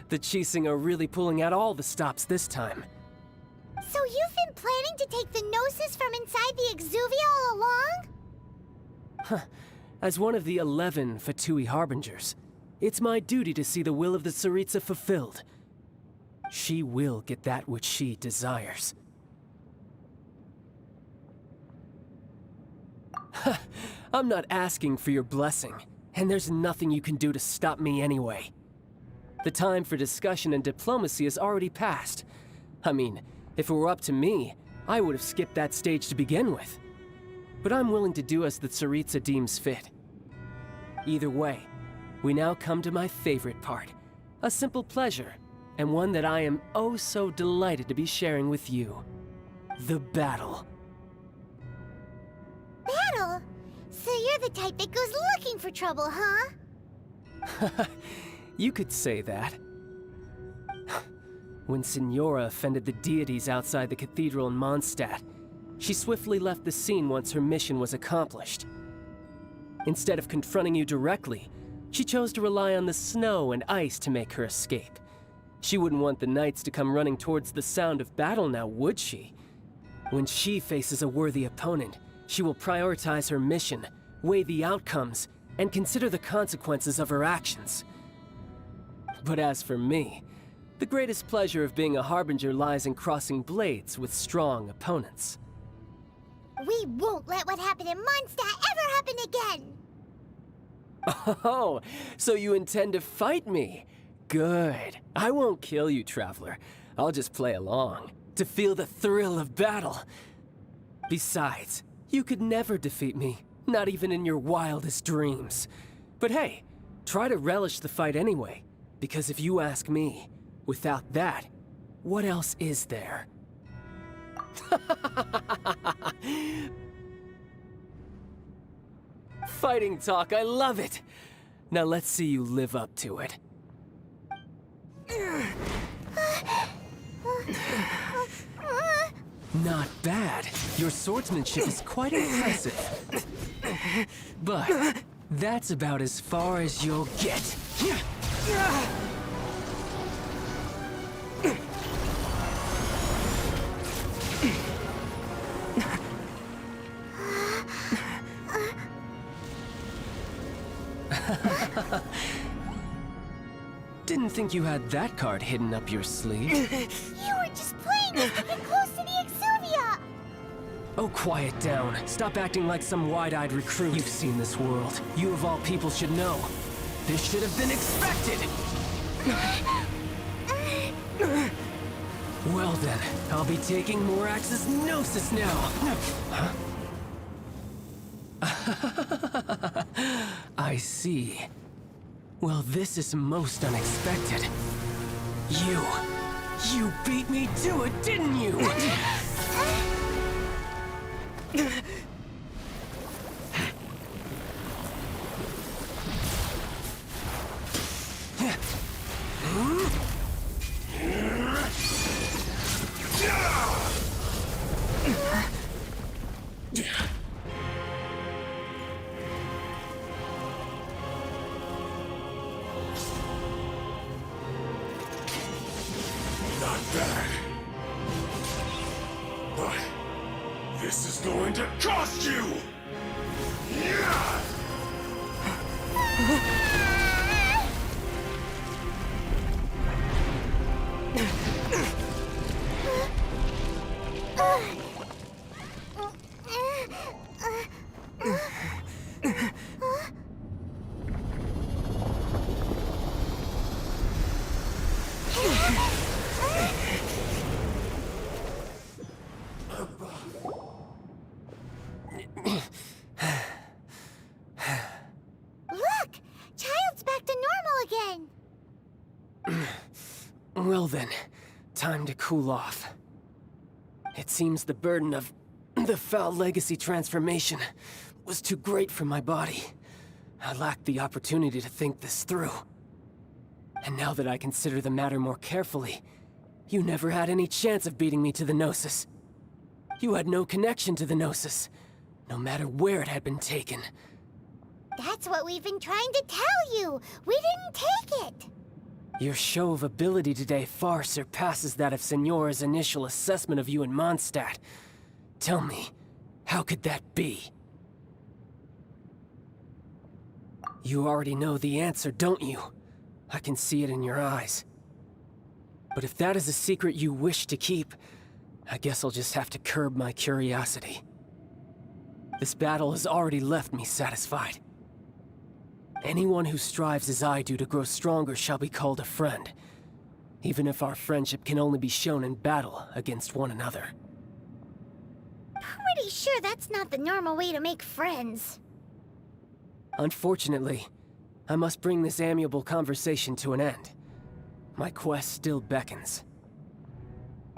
The Qixing are really pulling out all the stops this time. So you've been planning to take the Gnosis from inside the Exuvia all along? As one of the 11 Fatui Harbingers, it's my duty to see the will of the Tsaritsa fulfilled. She will get that which she desires. I'm not asking for your blessing, and there's nothing you can do to stop me anyway. The time for discussion and diplomacy has already passed. I mean, if it were up to me, I would have skipped that stage to begin with. But I'm willing to do as the Tsaritsa deems fit. Either way, we now come to my favorite part. A simple pleasure, and one that I am oh so delighted to be sharing with you. The battle. Battle? So you're the type that goes looking for trouble, huh? You could say that. When Signora offended the deities outside the cathedral in Mondstadt, she swiftly left the scene once her mission was accomplished. Instead of confronting you directly, she chose to rely on the snow and ice to make her escape. She wouldn't want the knights to come running towards the sound of battle now, would she? When she faces a worthy opponent, she will prioritize her mission, weigh the outcomes, and consider the consequences of her actions. But as for me, the greatest pleasure of being a harbinger lies in crossing blades with strong opponents. We won't let what happened in Mondstadt ever happen again! Oh, so you intend to fight me? Good. I won't kill you, Traveler. I'll just play along, to feel the thrill of battle. Besides, you could never defeat me, not even in your wildest dreams. But hey, try to relish the fight anyway, because if you ask me, without that, what else is there? Fighting talk, I love it! Now let's see you live up to it. Not bad. Your swordsmanship is quite impressive. But that's about as far as you'll get. Didn't think you had that card hidden up your sleeve. You were just playing us to get close to the Exuvia! Oh, quiet down. Stop acting like some wide-eyed recruit. You've seen this world. You of all people should know. This should have been expected! Well then, I'll be taking Morax's Gnosis now! Huh? I see. Well, this is most unexpected. You beat me to it, didn't you? Not bad. But this is going to cost you! Yeah! Look! Child's back to normal again! Well then, time to cool off. It seems the burden of the foul legacy transformation was too great for my body. I lacked the opportunity to think this through. And now that I consider the matter more carefully, you never had any chance of beating me to the Gnosis. You had no connection to the Gnosis, no matter where it had been taken. That's what we've been trying to tell you! We didn't take it! Your show of ability today far surpasses that of Signora's initial assessment of you in Mondstadt. Tell me, how could that be? You already know the answer, don't you? I can see it in your eyes. But if that is a secret you wish to keep, I guess I'll just have to curb my curiosity. This battle has already left me satisfied. Anyone who strives as I do to grow stronger shall be called a friend, even if our friendship can only be shown in battle against one another. Pretty sure that's not the normal way to make friends. Unfortunately, I must bring this amiable conversation to an end. My quest still beckons.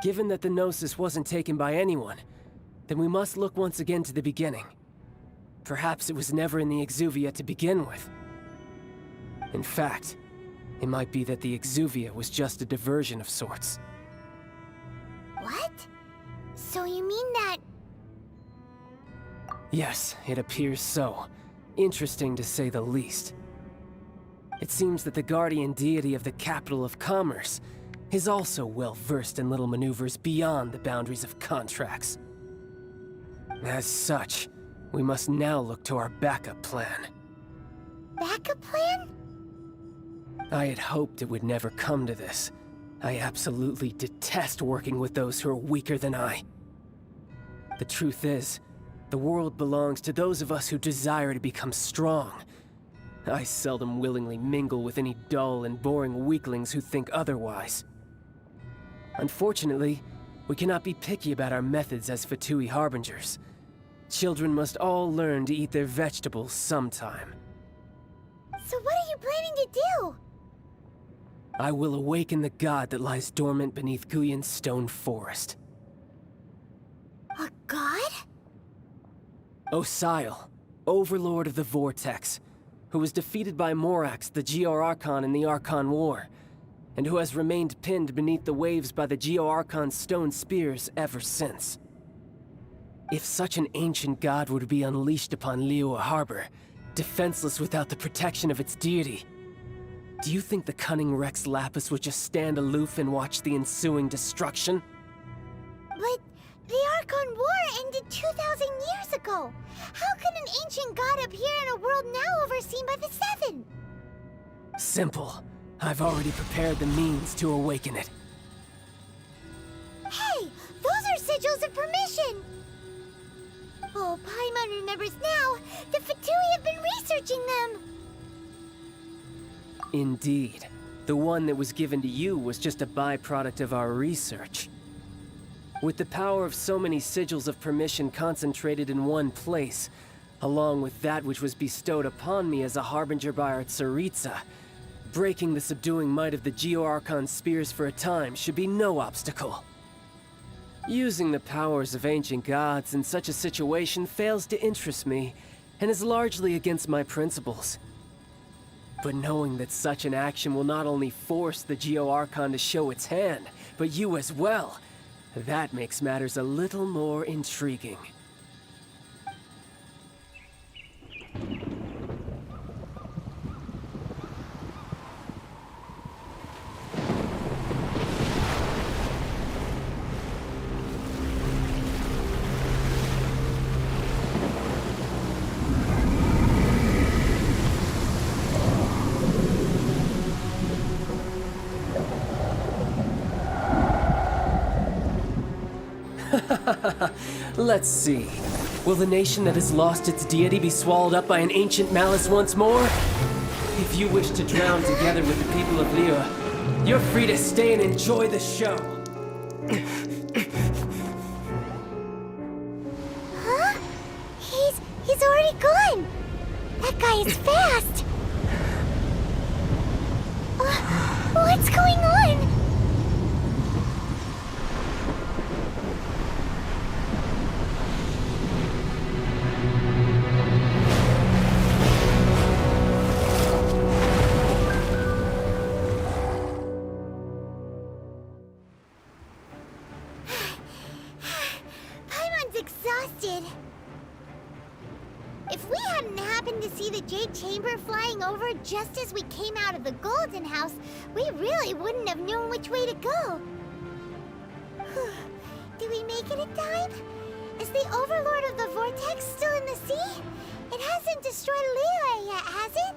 Given that the Gnosis wasn't taken by anyone, then we must look once again to the beginning. perhaps it was never in the Exuvia to begin with. In fact, it might be that the Exuvia was just a diversion of sorts. What? So you mean that... Yes, it appears so. Interesting to say the least. It seems that the guardian deity of the capital of commerce is also well versed in little maneuvers beyond the boundaries of contracts. As such, we must now look to our backup plan. Backup plan? I had hoped it would never come to this. I absolutely detest working with those who are weaker than I. The truth is, the world belongs to those of us who desire to become strong. I seldom willingly mingle with any dull and boring weaklings who think otherwise. Unfortunately, we cannot be picky about our methods as Fatui Harbingers. Children must all learn to eat their vegetables sometime. So what are you planning to do? I will awaken the god that lies dormant beneath Guyan's stone forest. A god? Osile, Overlord of the Vortex, who was defeated by Morax, the Geo-Archon in the Archon War, and who has remained pinned beneath the waves by the Geo-Archon's stone spears ever since. If such an ancient god were to be unleashed upon Liyue Harbor, defenseless without the protection of its deity, do you think the cunning Rex Lapis would just stand aloof and watch the ensuing destruction? But the Archon War ended 2,000 years ago. How can an ancient god appear in a world now overseen by the Seven? Simple. I've already prepared the means to awaken it. Hey, those are sigils of permission! Oh, Paimon remembers now. The Fatui have been researching them. Indeed. The one that was given to you was just a byproduct of our research. With the power of so many sigils of permission concentrated in one place, along with that which was bestowed upon me as a harbinger by our Tsaritsa, breaking the subduing might of the Geo-Archon spears for a time should be no obstacle. Using the powers of ancient gods in such a situation fails to interest me, and is largely against my principles. But knowing that such an action will not only force the Geo-Archon to show its hand, but you as well, that makes matters a little more intriguing. Let's see. Will the nation that has lost its deity be swallowed up by an ancient malice once more? If you wish to drown together with the people of Liyue, you're free to stay and enjoy the show. Huh? He's already gone. That guy is fast. What's going on? Exhausted. If we hadn't happened to see the Jade Chamber flying over just as we came out of the Golden House, we really wouldn't have known which way to go. Did we make it in time? Is the Overlord of the Vortex still in the sea? It hasn't destroyed Liyue yet, has it?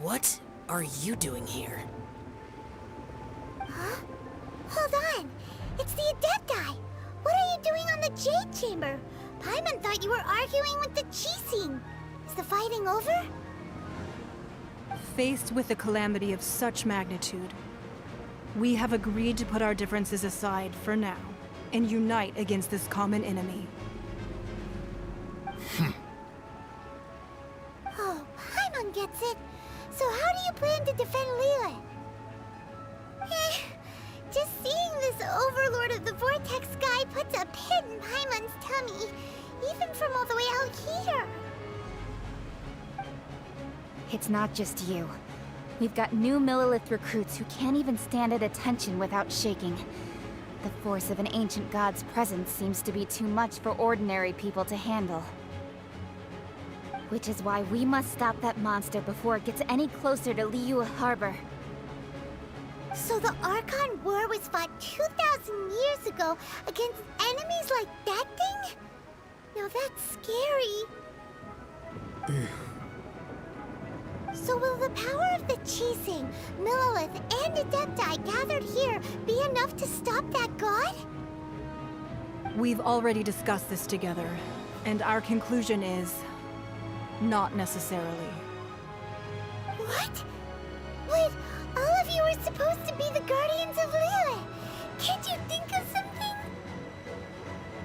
What are you doing here? Huh? Hold on. It's the Adepti. What are you doing on the Jade Chamber? Paimon thought you were arguing with the Qixing. Is the fighting over? Faced with a calamity of such magnitude, we have agreed to put our differences aside for now and unite against this common enemy. Oh, Paimon gets it. So how do you plan to defend Liyue? Just seeing this Overlord of the Vortex guy puts a pit in Paimon's tummy. even from all the way out here. It's not just you. We've got new Millilith recruits who can't even stand at attention without shaking. The force of an ancient god's presence seems to be too much for ordinary people to handle. Which is why we must stop that monster before it gets any closer to Liyue Harbor. So the Archon War was fought 2,000 years ago against enemies like that thing? Now that's scary. So will the power of the Qixing, Millilith, and Adepti gathered here be enough to stop that god? We've already discussed this together, and our conclusion is... not necessarily. What? But all of you were supposed to be the guardians of Liyue. Can't you think of something?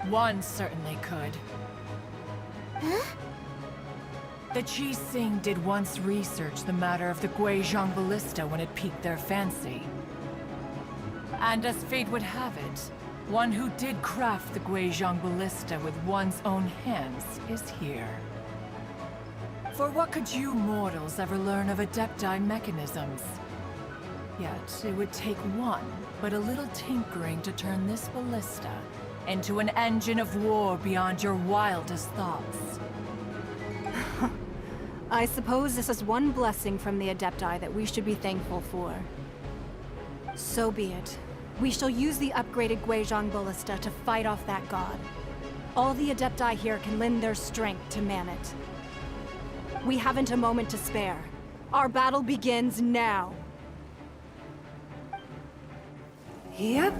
One certainly could. Huh? The Qixing did once research the matter of the Guizhong Ballista when it piqued their fancy. And as fate would have it, one who did craft the Guizhong Ballista with one's own hands is here. For what could you mortals ever learn of Adepti mechanisms? Yet, it would take one, but a little tinkering to turn this ballista into an engine of war beyond your wildest thoughts. I suppose this is one blessing from the Adepti that we should be thankful for. So be it. We shall use the upgraded Guizhong Ballista to fight off that god. All the Adepti here can lend their strength to man it. We haven't a moment to spare. Our battle begins now. Yep.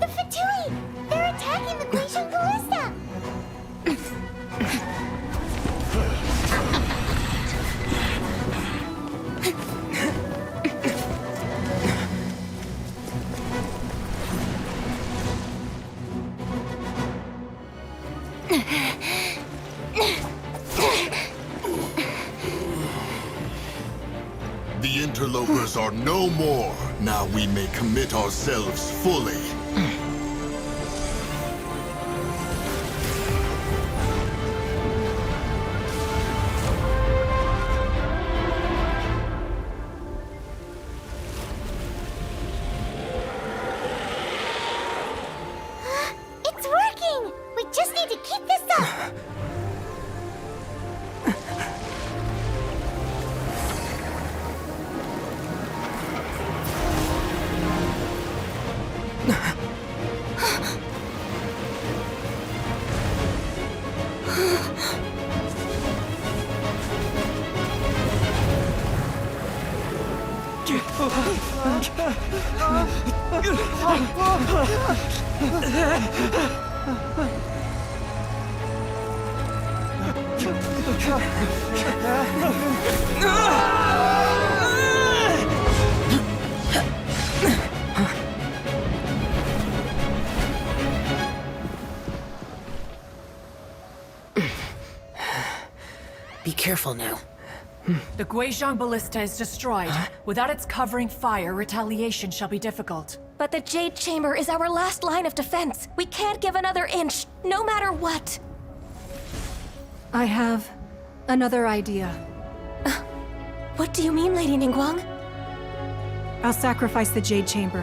The Fatui! They're attacking the Guizhong Ballista! The interlopers are no more. Now we may commit ourselves fully. It's working! We just need to keep this up! Be careful now. The Guizhong Ballista is destroyed. Without its covering fire, retaliation shall be difficult. But the Jade Chamber is our last line of defense. We can't give another inch, no matter what. I have another idea. What do you mean, Lady Ningguang? I'll sacrifice the Jade Chamber.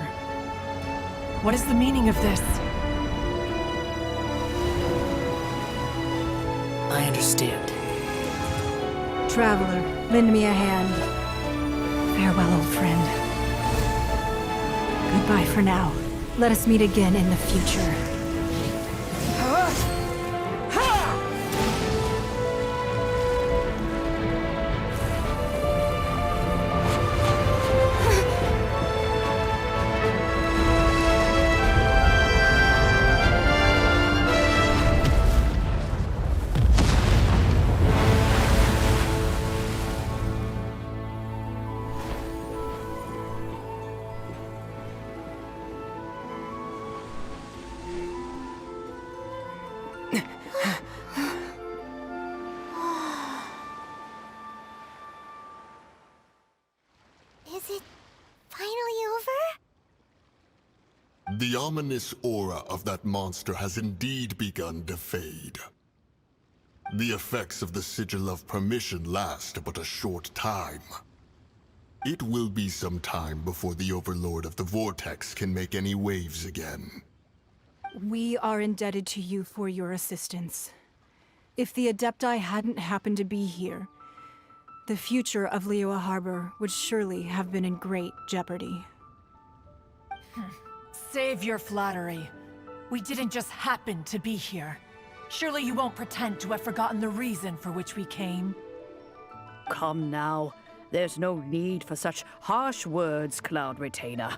What is the meaning of this? I understand. Traveler, lend me a hand. Farewell, old friend. Goodbye for now. Let us meet again in the future. Is it finally over? The ominous aura of that monster has indeed begun to fade. The effects of the Sigil of Permission last but a short time. It will be some time before the Overlord of the Vortex can make any waves again. We are indebted to you for your assistance. If the Adepti hadn't happened to be here, the future of Liyue Harbor would surely have been in great jeopardy. Save your flattery. We didn't just happen to be here. Surely you won't pretend to have forgotten the reason for which we came. Come now. There's no need for such harsh words, Cloud Retainer.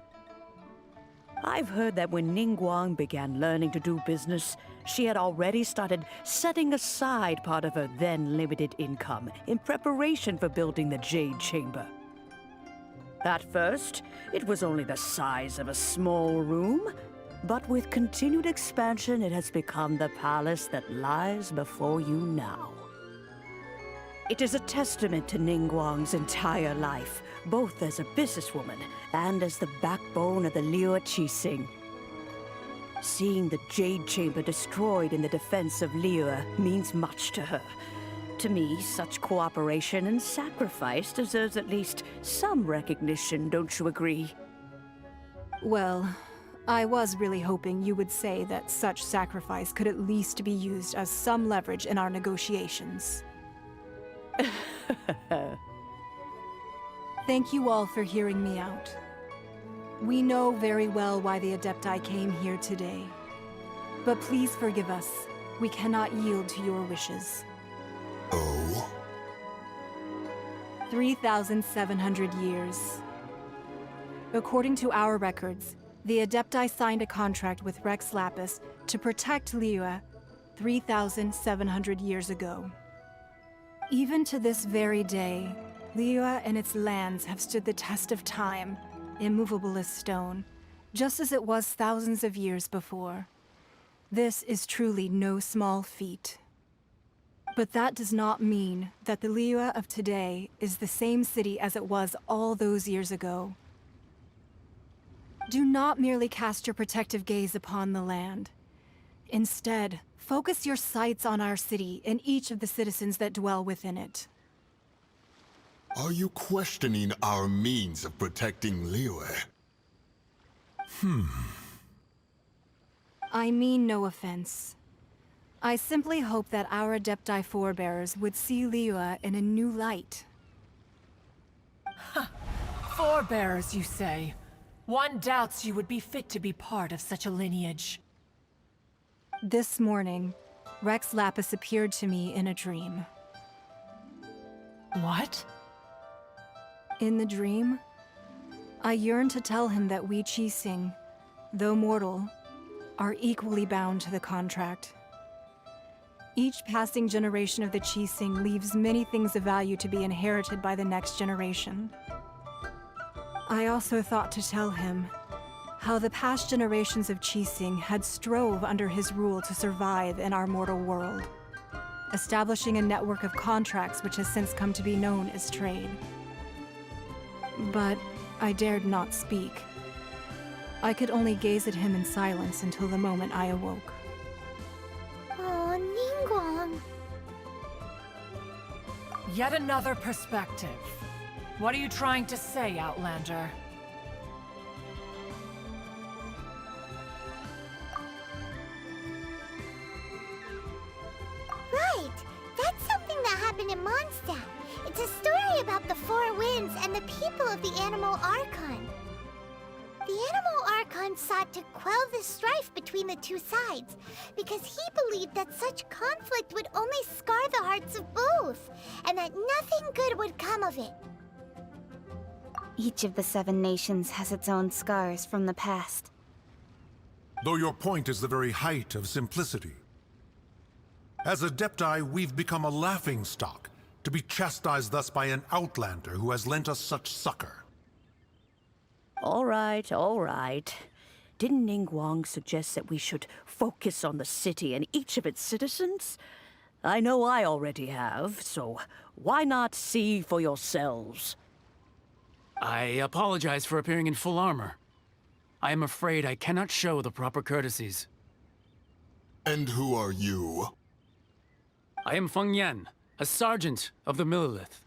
I've heard that when Ningguang began learning to do business, she had already started setting aside part of her then limited income in preparation for building the Jade Chamber. At first, it was only the size of a small room, but with continued expansion, it has become the palace that lies before you now. It is a testament to Ningguang's entire life, both as a businesswoman and as the backbone of the Liyue Qixing. Seeing the Jade Chamber destroyed in the defense of Liyue means much to her. To me, such cooperation and sacrifice deserves at least some recognition, don't you agree? Well, I was really hoping you would say that such sacrifice could at least be used as some leverage in our negotiations. Thank you all for hearing me out. We know very well why the Adepti came here today. But please forgive us. We cannot yield to your wishes. Oh? 3,700 years. According to our records, the Adepti signed a contract with Rex Lapis to protect Liyue 3,700 years ago. Even to this very day, Liyue and its lands have stood the test of time, immovable as stone, just as it was thousands of years before. This is truly no small feat. But that does not mean that the Liyue of today is the same city as it was all those years ago. Do not merely cast your protective gaze upon the land. Instead, focus your sights on our city and each of the citizens that dwell within it. Are you questioning our means of protecting Liyue? I mean no offense. I simply hope that our Adepti forebears would see Liyue in a new light. Forebears, you say? One doubts you would be fit to be part of such a lineage. This morning, Rex Lapis appeared to me in a dream. What? In the dream, I yearned to tell him that we Qixing, though mortal, are equally bound to the contract. Each passing generation of the Qixing leaves many things of value to be inherited by the next generation. I also thought to tell him how the past generations of Qixing had strove under his rule to survive in our mortal world, establishing a network of contracts which has since come to be known as trade. But I dared not speak. I could only gaze at him in silence until the moment I awoke. Oh, Ningguang. Yet another perspective. What are you trying to say, Outlander? Right! That's something that happened in Mondstadt. It's a story about the Four Winds and the people of the Animal Archon. The Animal Archon sought to quell the strife between the two sides, because he believed that such conflict would only scar the hearts of both, and that nothing good would come of it. Each of the 7 nations has its own scars from the past. Though your point is the very height of simplicity. As Adepti, we've become a laughingstock, to be chastised thus by an outlander who has lent us such succor. All right, all right. Didn't Ningguang suggest that we should focus on the city and each of its citizens? I know I already have, so why not see for yourselves? I apologize for appearing in full armor. I am afraid I cannot show the proper courtesies. And who are you? I am Feng Yan, a sergeant of the Millelith.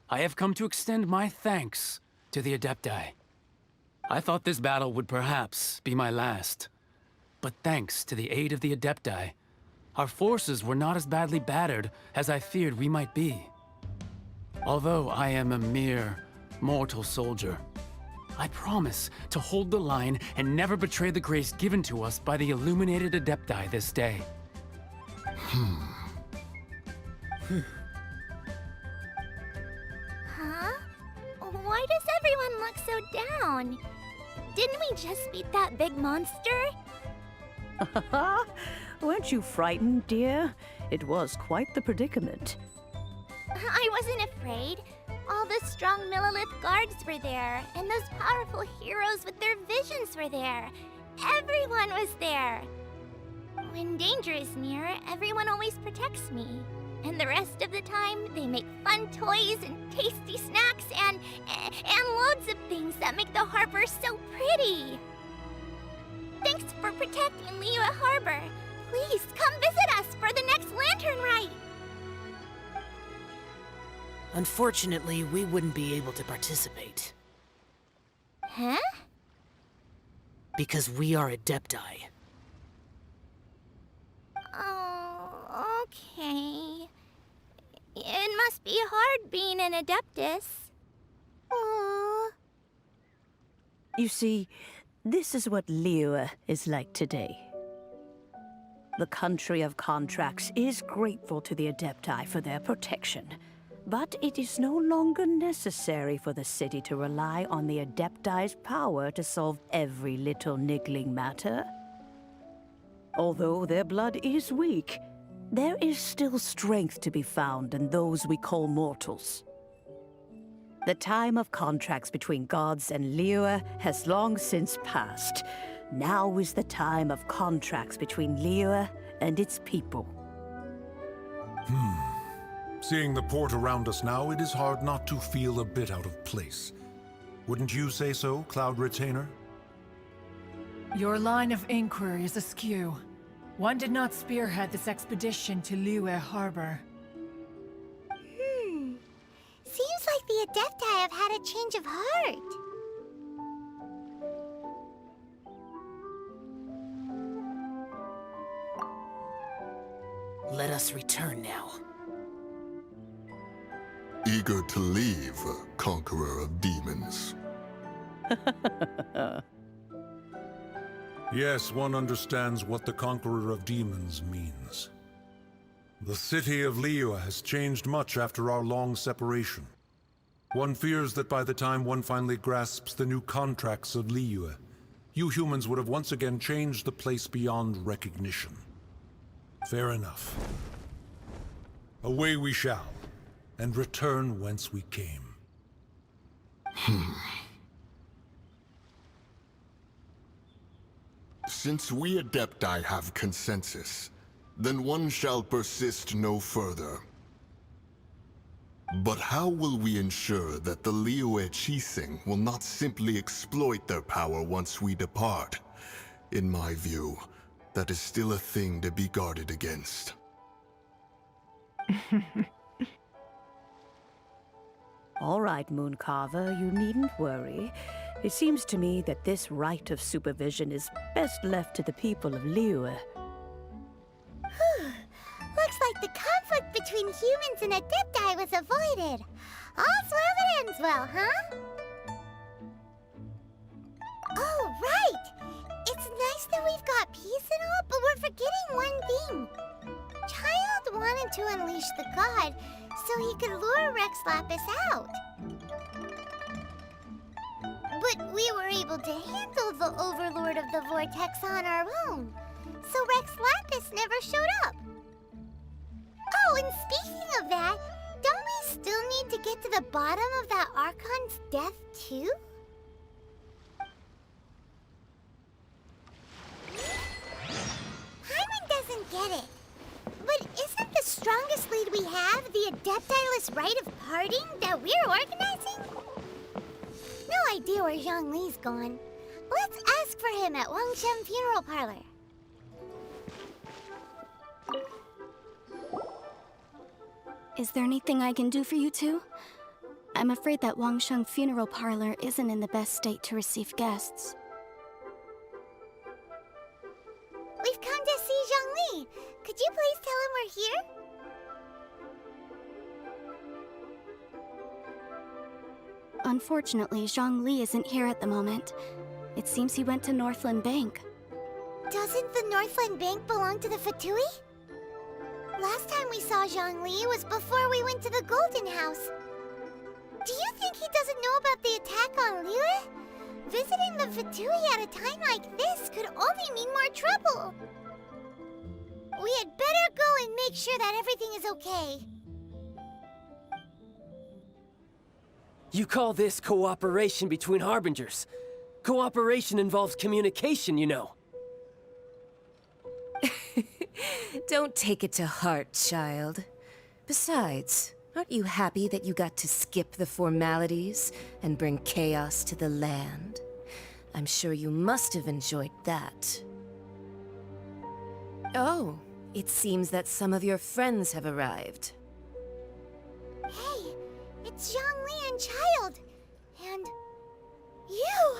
I have come to extend my thanks to the Adepti. I thought this battle would perhaps be my last. But thanks to the aid of the Adepti, our forces were not as badly battered as I feared we might be. Although I am a mere mortal soldier, I promise to hold the line and never betray the grace given to us by the illuminated Adepti this day. Huh? Why does everyone look so down? Didn't we just beat that big monster? Weren't you frightened, dear? It was quite the predicament. I wasn't afraid. All the strong Millelith guards were there, and those powerful heroes with their visions were there. Everyone was there. When danger is near, everyone always protects me. And the rest of the time, they make fun toys and tasty snacks and loads of things that make the harbor so pretty. Thanks for protecting Liyue Harbor. Please come visit us for the next lantern rite. Unfortunately, we wouldn't be able to participate. Huh? Because we are Adepti. Oh, okay. It must be hard being an Adeptus. Aww. You see, this is what Liyue is like today. The country of contracts is grateful to the Adepti for their protection. But it is no longer necessary for the city to rely on the Adepti's power to solve every little niggling matter. Although their blood is weak, there is still strength to be found in those we call mortals. The time of contracts between gods and Liyue has long since passed. Now is the time of contracts between Liyue and its people. Seeing the port around us now, it is hard not to feel a bit out of place. Wouldn't you say so, Cloud Retainer? Your line of inquiry is askew. One did not spearhead this expedition to Liyue Harbor. Seems like the Adepti have had a change of heart. Let us return now. Eager to leave, Conqueror of Demons. Yes, one understands what the Conqueror of Demons means. The city of Liyue has changed much after our long separation. One fears that by the time one finally grasps the new contracts of Liyue, you humans would have once again changed the place beyond recognition. Fair enough. Away we shall, and return whence we came. Since we Adepti have consensus, then one shall persist no further. But how will we ensure that the Liyue Qixing will not simply exploit their power once we depart? In my view, that is still a thing to be guarded against. All right, Mooncarver, you needn't worry. It seems to me that this right of supervision is best left to the people of Liyue. Looks like the conflict between humans and Adepti was avoided. All's well that ends well, huh? Oh, right! nice that we've got peace and all, but we're forgetting one thing. Child wanted to unleash the god so he could lure Rex Lapis out. But we were able to handle the Overlord of the Vortex on our own, so Rex Lapis never showed up. Oh, and speaking of that, don't we still need to get to the bottom of that Archon's death, too? Paimon doesn't get it. But isn't the strongest lead we have the Adeptilus Rite of Parting that we're organizing? No idea where Zhongli's gone. Let's ask for him at Wangshen Funeral Parlor. Is there anything I can do for you two? I'm afraid that Wangshen Funeral Parlor isn't in the best state to receive guests. We've come to see Zhongli. Could you please tell him we're here? Unfortunately, Zhongli isn't here at the moment. It seems he went to Northland Bank. Doesn't the Northland Bank belong to the Fatui? Last time we saw Zhongli was before we went to the Golden House. Do you think he doesn't know about the attack on Liyue? Visiting the Fatui at a time like this could only mean more trouble. We had better go and make sure that everything is okay. You call this cooperation between Harbingers? Cooperation involves communication, you know. Don't take it to heart, child. Besides, aren't you happy that you got to skip the formalities and bring chaos to the land? I'm sure you must have enjoyed that. Oh, it seems that some of your friends have arrived. Hey, it's Zhongli and Child. And you!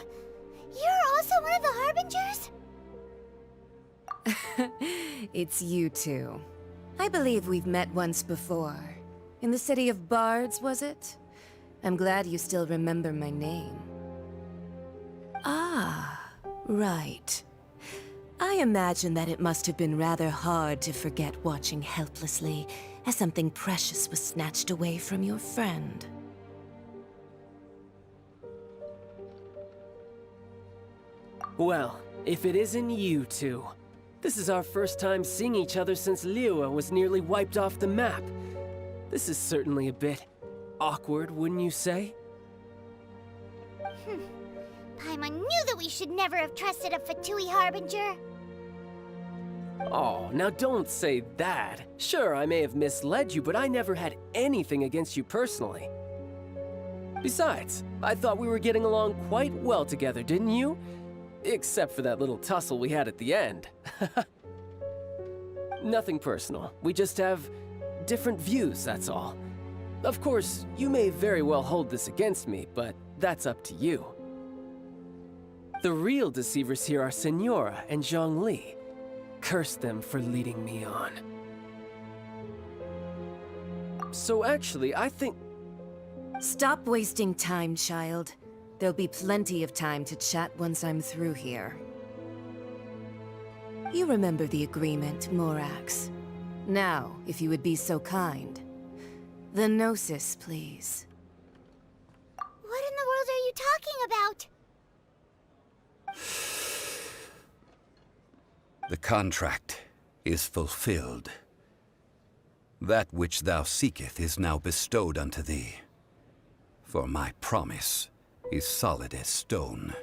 You're also one of the Harbingers? It's you two. I believe we've met once before. In the city of Bards, was it? I'm glad you still remember my name. Ah, right. I imagine that it must have been rather hard to forget watching helplessly as something precious was snatched away from your friend. Well, if it isn't you two. This is our first time seeing each other since Liyue was nearly wiped off the map. This is certainly a bit awkward, wouldn't you say? Paimon knew that we should never have trusted a Fatui Harbinger. Oh, now don't say that. Sure, I may have misled you, but I never had anything against you personally. Besides, I thought we were getting along quite well together, didn't you? Except for that little tussle we had at the end. Nothing personal. We just have different views, that's all. Of course, you may very well hold this against me, but that's up to you. The real deceivers here are Senora and Zhongli. Curse them for leading me on. So actually, I think... Stop wasting time, child. There'll be plenty of time to chat once I'm through here. You remember the agreement, Morax. Now, if you would be so kind. The Gnosis, please. What in the world are you talking about? The contract is fulfilled. That which thou seeketh is now bestowed unto thee. For my promise is solid as stone.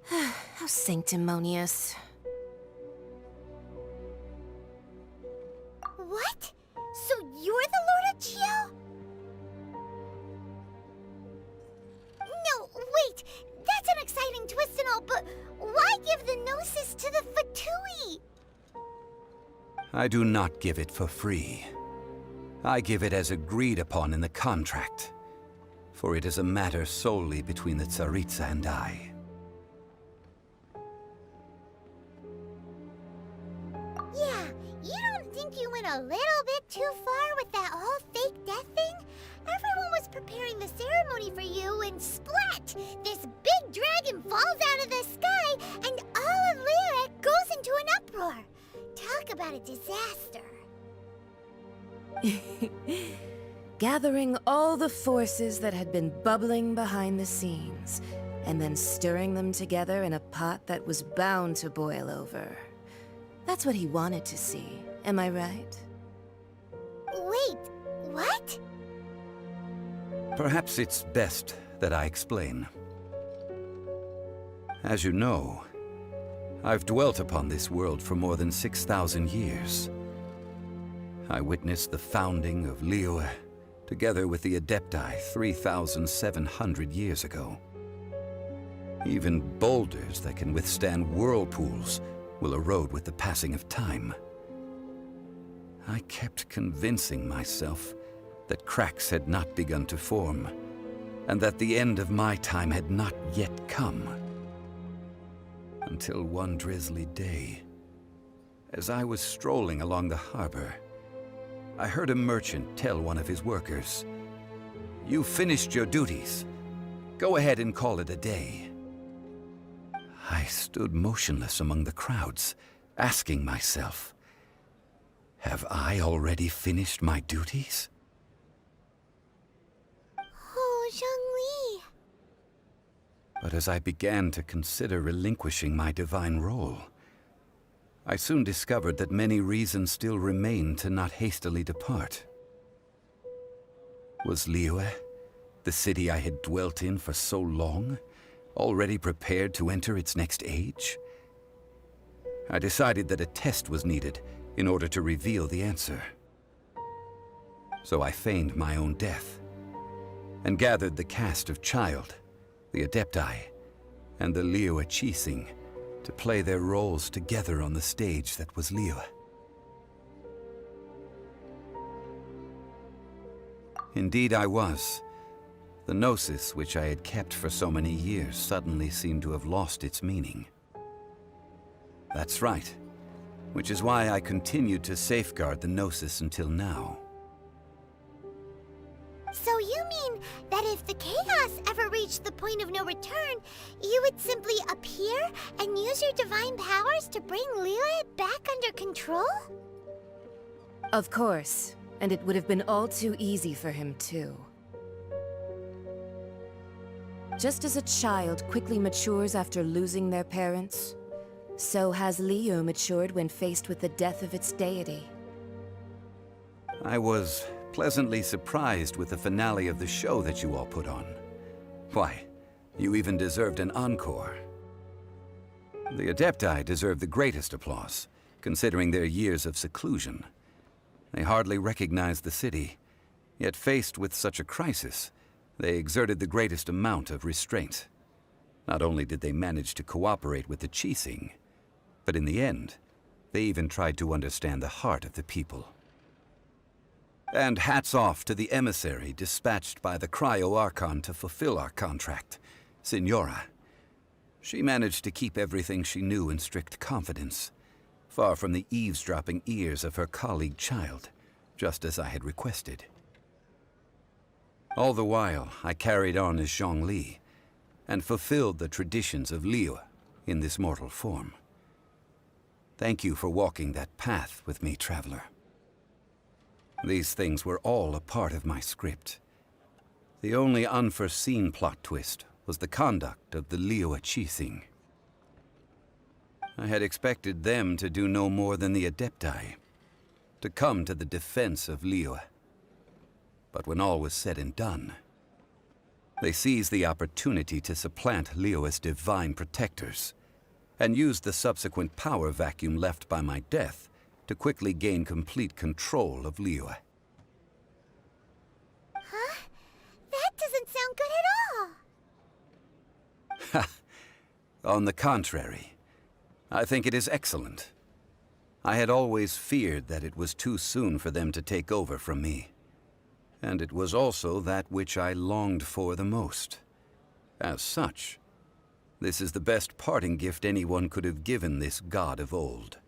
How sanctimonious. What? So you're the Lord of Chio? No, wait! That's an exciting twist and all, but why give the Gnosis to the Fatui? I do not give it for free. I give it as agreed upon in the contract, for it is a matter solely between the Tsaritsa and I. Yeah, you don't think you went a little bit too far with that whole fake preparing the ceremony for you when splat! This big dragon falls out of the sky and all of Lyric goes into an uproar. Talk about a disaster. Gathering all the forces that had been bubbling behind the scenes, and then stirring them together in a pot that was bound to boil over. That's what he wanted to see, am I right? Wait, what? Perhaps it's best that I explain. As you know, I've dwelt upon this world for more than 6,000 years. I witnessed the founding of Liyue, together with the Adepti 3,700 years ago. Even boulders that can withstand whirlpools will erode with the passing of time. I kept convincing myself that cracks had not begun to form, and that the end of my time had not yet come. Until one drizzly day, as I was strolling along the harbor, I heard a merchant tell one of his workers, "You finished your duties. Go ahead and call it a day." I stood motionless among the crowds, asking myself, have I already finished my duties? Oh, Zhongli. But as I began to consider relinquishing my divine role, I soon discovered that many reasons still remained to not hastily depart. Was Liyue, the city I had dwelt in for so long, already prepared to enter its next age? I decided that a test was needed in order to reveal the answer. So I feigned my own death, and gathered the cast of Child, the Adepti, and the Liyue Qixing to play their roles together on the stage that was Liyue. Indeed I was. The gnosis which I had kept for so many years suddenly seemed to have lost its meaning. That's right, which is why I continued to safeguard the gnosis until now. So you mean that if the chaos ever reached the point of no return, you would simply appear and use your divine powers to bring Liyue back under control? Of course, and it would have been all too easy for him too. Just as a child quickly matures after losing their parents, so has Liyue matured when faced with the death of its deity. I was pleasantly surprised with the finale of the show that you all put on. Why, you even deserved an encore. The Adepti deserve the greatest applause, considering their years of seclusion. They hardly recognized the city, yet faced with such a crisis, they exerted the greatest amount of restraint. Not only did they manage to cooperate with the Qixing, but in the end, they even tried to understand the heart of the people. And hats off to the emissary dispatched by the Cryo-Archon to fulfill our contract, Signora. She managed to keep everything she knew in strict confidence, far from the eavesdropping ears of her colleague Child, just as I had requested. All the while, I carried on as Zhongli, and fulfilled the traditions of Liyue in this mortal form. Thank you for walking that path with me, Traveler. These things were all a part of my script. The only unforeseen plot twist was the conduct of the Liyue Qixing. I had expected them to do no more than the Adepti, to come to the defense of Liyue. But when all was said and done, they seized the opportunity to supplant Liyue's divine protectors, and used the subsequent power vacuum left by my death to quickly gain complete control of Liyue. Huh? That doesn't sound good at all. On the contrary, I think it is excellent. I had always feared that it was too soon for them to take over from me. And it was also that which I longed for the most. As such, this is the best parting gift anyone could have given this god of old.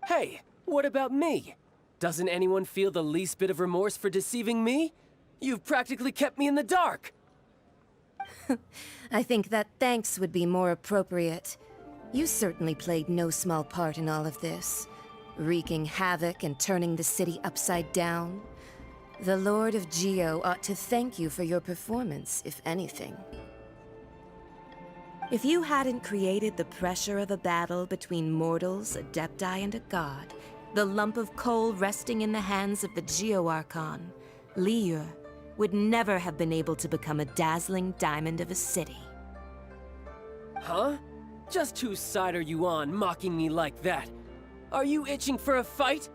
Hey, what about me? Doesn't anyone feel the least bit of remorse for deceiving me? You've practically kept me in the dark! I think that thanks would be more appropriate. You certainly played no small part in all of this, wreaking havoc and turning the city upside down. The Lord of Geo ought to thank you for your performance, if anything. If you hadn't created the pressure of a battle between mortals, Adepti, and a god, the lump of coal resting in the hands of the Geo Archon, Liyue, would never have been able to become a dazzling diamond of a city. Huh? Just whose side are you on, mocking me like that? Are you itching for a fight?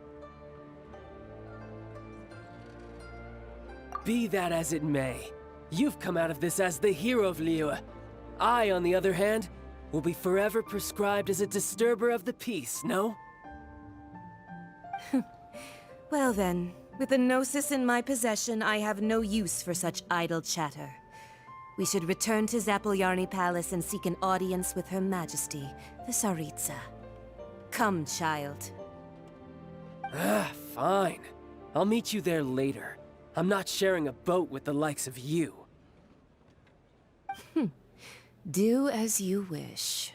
Be that as it may, you've come out of this as the hero of Liyue. I, on the other hand, will be forever prescribed as a disturber of the peace, no? Well then, with the Gnosis in my possession, I have no use for such idle chatter. We should return to Zapoljarny Palace and seek an audience with Her Majesty, the Tsaritsa. Come, child. Fine. I'll meet you there later. I'm not sharing a boat with the likes of you. Do as you wish.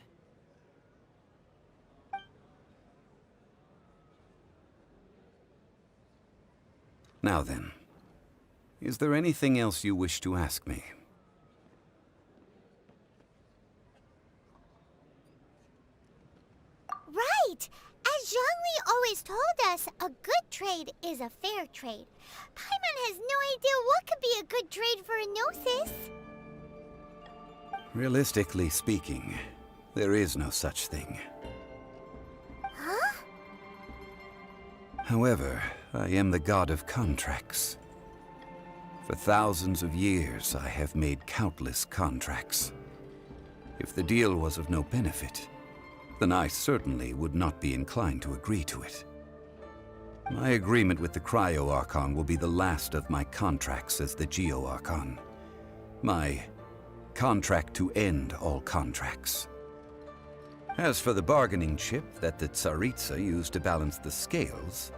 Now then, is there anything else you wish to ask me? Right! As Zhongli always told us, a good trade is a fair trade. Paimon has no idea what could be a good trade for a Gnosis. Realistically speaking, there is no such thing. Huh? However, I am the god of contracts. For thousands of years, I have made countless contracts. If the deal was of no benefit, then I certainly would not be inclined to agree to it. My agreement with the Cryo Archon will be the last of my contracts as the Geo Archon. My contract to end all contracts. As for the bargaining chip that the Tsaritsa used to balance the scales,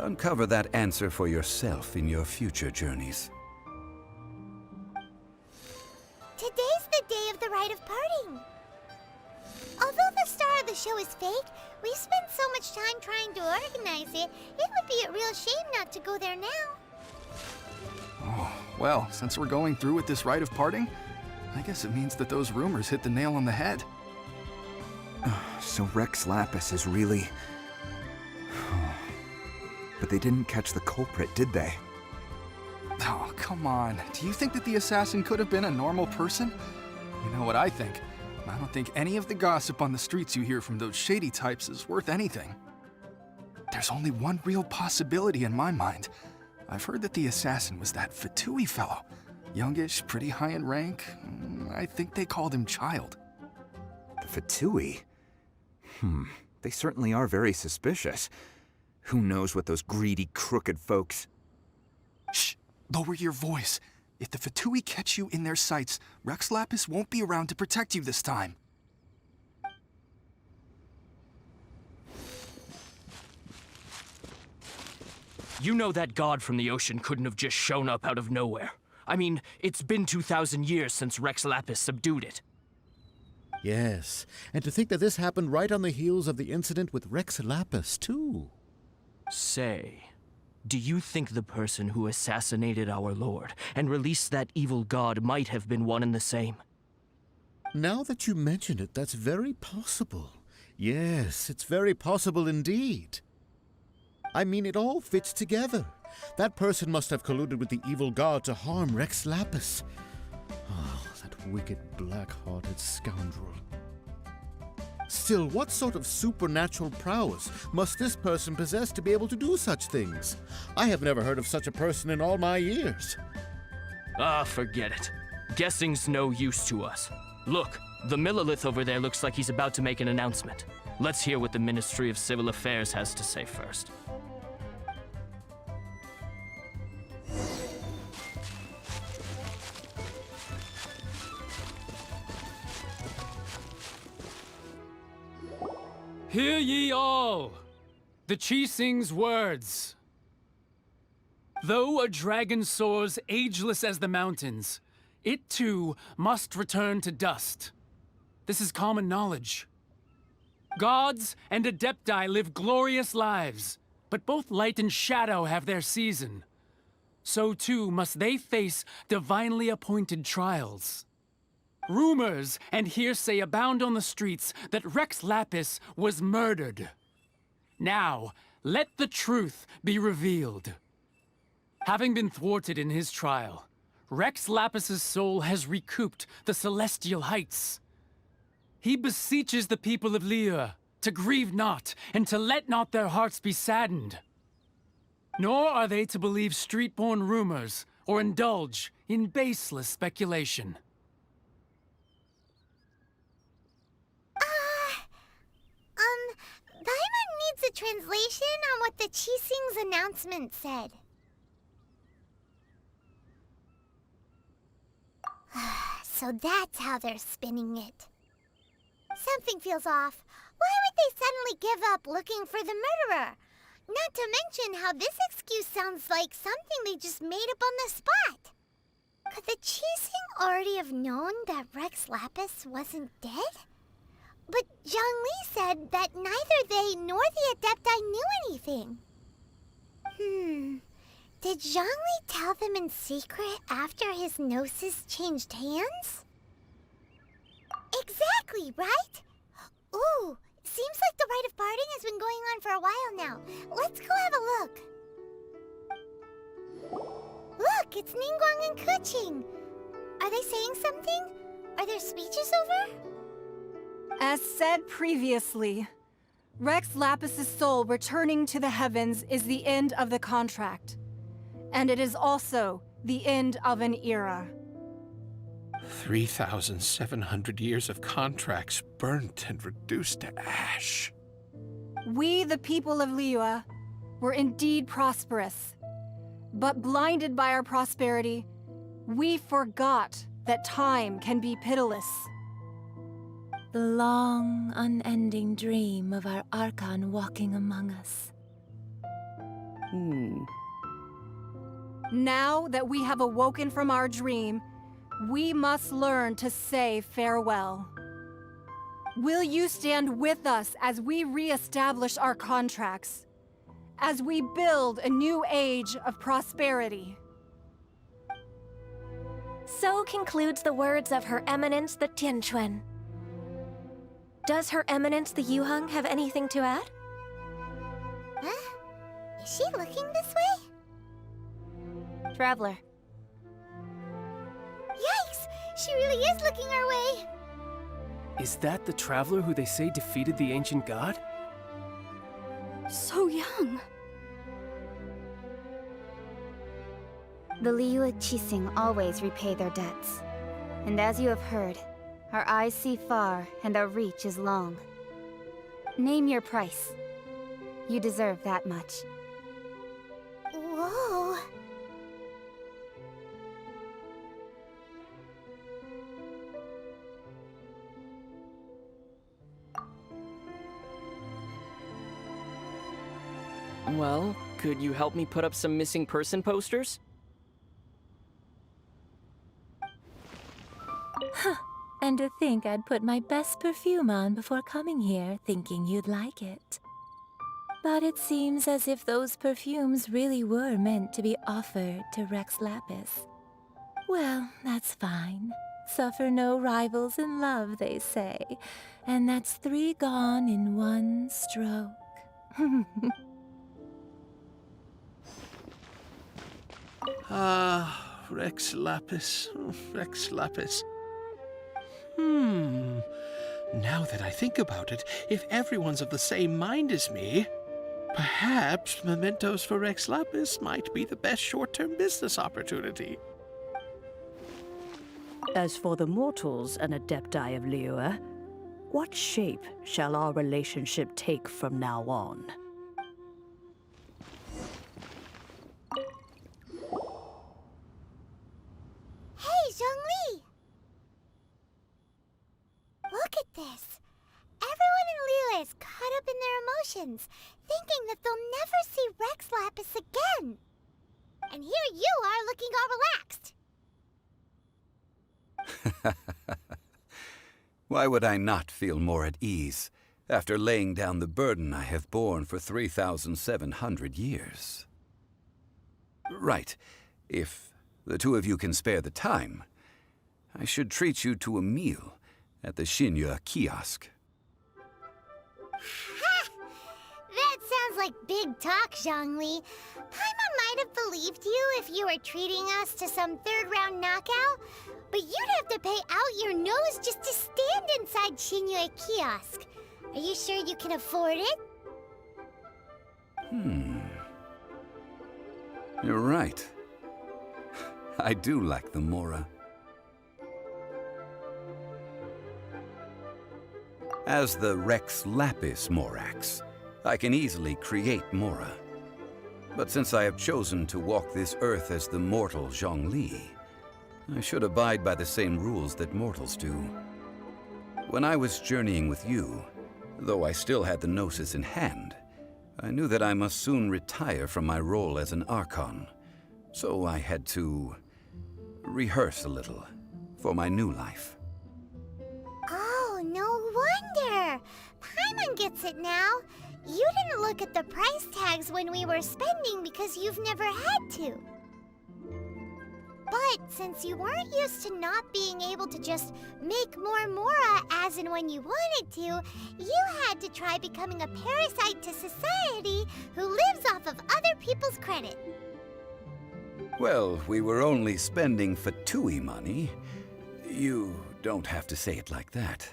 uncover that answer for yourself in your future journeys. Today's the day of the rite of parting. Although the star of the show is fake, we spent so much time trying to organize it, it would be a real shame not to go there now. Oh, well, since we're going through with this rite of parting, I guess it means that those rumors hit the nail on the head. So Rex Lapis is really... But they didn't catch the culprit, did they? Oh, come on. Do you think that the assassin could have been a normal person? You know what I think? I don't think any of the gossip on the streets you hear from those shady types is worth anything. There's only one real possibility in my mind. I've heard that the assassin was that Fatui fellow. Youngish, pretty high in rank. I think they called him Child. The Fatui? They certainly are very suspicious. Who knows what those greedy, crooked folks... Shh! Lower your voice. If the Fatui catch you in their sights, Rex Lapis won't be around to protect you this time. You know that god from the ocean couldn't have just shown up out of nowhere. I mean, it's been 2,000 years since Rex Lapis subdued it. Yes, and to think that this happened right on the heels of the incident with Rex Lapis, too. Say, do you think the person who assassinated our lord and released that evil god might have been one and the same? Now that you mention it, that's very possible. Yes, it's very possible indeed. I mean, it all fits together. That person must have colluded with the evil god to harm Rex Lapis. Oh, that wicked, black-hearted scoundrel. Still, what sort of supernatural prowess must this person possess to be able to do such things? I have never heard of such a person in all my years. Ah, forget it. Guessing's no use to us. Look, the Millilith over there looks like he's about to make an announcement. Let's hear what the Ministry of Civil Affairs has to say first. Hear ye all! The Qixing's words. Though a dragon soars ageless as the mountains, it too must return to dust. This is common knowledge. Gods and Adepti live glorious lives, but both light and shadow have their season. So too must they face divinely appointed trials. Rumors and hearsay abound on the streets that Rex Lapis was murdered. Now, let the truth be revealed. Having been thwarted in his trial, Rex Lapis's soul has recouped the celestial heights. He beseeches the people of Liyue to grieve not and to let not their hearts be saddened. Nor are they to believe street-born rumors or indulge in baseless speculation. Paimon needs a translation on what the Qixing's announcement said. So that's how they're spinning it. Something feels off. Why would they suddenly give up looking for the murderer? Not to mention how this excuse sounds like something they just made up on the spot. Could the Qixing already have known that Rex Lapis wasn't dead? But Zhongli said that neither they nor the Adepti knew anything. Did Zhongli tell them in secret after his gnosis changed hands? Exactly, right? Ooh, seems like the rite of parting has been going on for a while now. Let's go have a look. Look, it's Ningguang and Keqing. Are they saying something? Are their speeches over? As said previously, Rex Lapis's soul returning to the heavens is the end of the contract. And it is also the end of an era. 3,700 years of contracts burnt and reduced to ash. We, the people of Liyue, were indeed prosperous. But blinded by our prosperity, we forgot that time can be pitiless. The long, unending dream of our Archon walking among us. Now that we have awoken from our dream, we must learn to say farewell. Will you stand with us as we re-establish our contracts? As we build a new age of prosperity? So concludes the words of Her Eminence the Tianquan. Does Her Eminence the Yuheng have anything to add? Huh? Is she looking this way? Traveler. Yikes! She really is looking our way! Is that the traveler who they say defeated the ancient god? So young. The Liyue Qixing always repay their debts. And as you have heard, our eyes see far and our reach is long. Name your price. You deserve that much. Whoa! Well, could you help me put up some missing person posters? And to think I'd put my best perfume on before coming here, thinking you'd like it. But it seems as if those perfumes really were meant to be offered to Rex Lapis. Well, that's fine. Suffer no rivals in love, they say. And that's 3 gone in 1 stroke. Rex Lapis. Rex Lapis. Now that I think about it, if everyone's of the same mind as me, perhaps mementos for Rex Lapis might be the best short-term business opportunity. As for the mortals and Adepti of Liyue, what shape shall our relationship take from now on? Hey, Zhongli! Look at this. Everyone in Liyue is caught up in their emotions, thinking that they'll never see Rex Lapis again. And here you are looking all relaxed. Why would I not feel more at ease after laying down the burden I have borne for 3,700 years? Right. If the two of you can spare the time, I should treat you to a meal at the Shinya kiosk. Ha! That sounds like big talk, Zhongli. Paimon might have believed you if you were treating us to some third-round knockout, but you'd have to pay out your nose just to stand inside Shinya kiosk. Are you sure you can afford it? You're right. I do like the Mora. As the Rex Lapis Morax, I can easily create Mora. But since I have chosen to walk this earth as the mortal Zhongli, I should abide by the same rules that mortals do. When I was journeying with you, though I still had the Gnosis in hand, I knew that I must soon retire from my role as an Archon, so I had to rehearse a little for my new life. Oh, no wonder! Paimon gets it now. You didn't look at the price tags when we were spending because you've never had to. But since you weren't used to not being able to just make more Mora as and when you wanted to, you had to try becoming a parasite to society who lives off of other people's credit. Well, we were only spending Fatui money. You don't have to say it like that.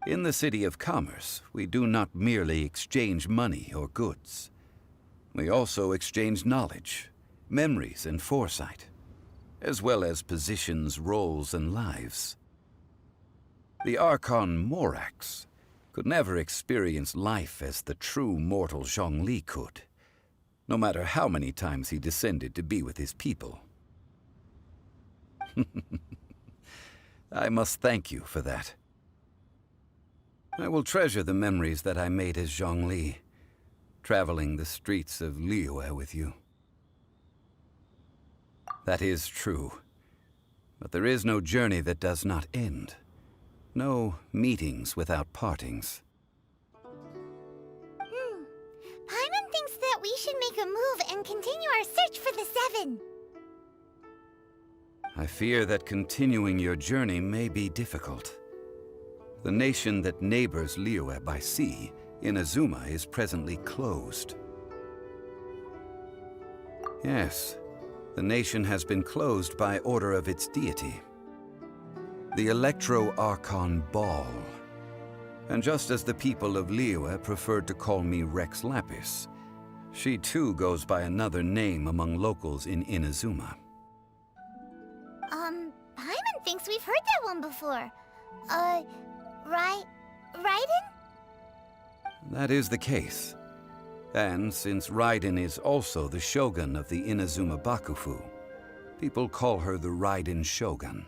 In the City of Commerce, we do not merely exchange money or goods. We also exchange knowledge, memories, and foresight, as well as positions, roles, and lives. The Archon Morax could never experience life as the true mortal Zhongli could, no matter how many times he descended to be with his people. I must thank you for that. I will treasure the memories that I made as Zhongli, traveling the streets of Liyue with you. That is true. But there is no journey that does not end. No meetings without partings. Paimon thinks that we should make a move and continue our search for the Seven. I fear that continuing your journey may be difficult. The nation that neighbors Liyue by sea, Inazuma, is presently closed. Yes, the nation has been closed by order of its deity, the Electro-Archon Ball. And just as the people of Liyue preferred to call me Rex Lapis, she too goes by another name among locals in Inazuma. Paimon thinks we've heard that one before. Raiden? That is the case. And since Raiden is also the Shogun of the Inazuma Bakufu, people call her the Raiden Shogun.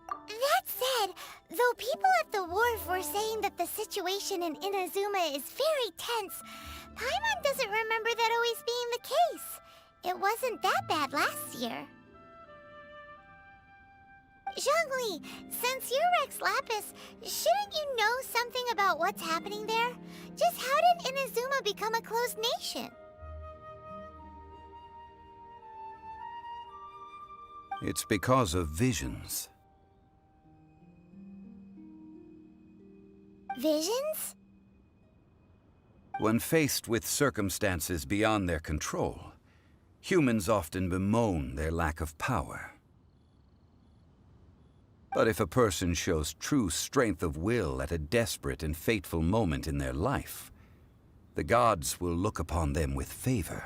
That said, though people at the wharf were saying that the situation in Inazuma is very tense, Paimon doesn't remember that always being the case. It wasn't that bad last year. Zhongli, since you're Rex Lapis, shouldn't you know something about what's happening there? Just how did Inazuma become a closed nation? It's because of visions. Visions? When faced with circumstances beyond their control, humans often bemoan their lack of power. But if a person shows true strength of will at a desperate and fateful moment in their life, the gods will look upon them with favor.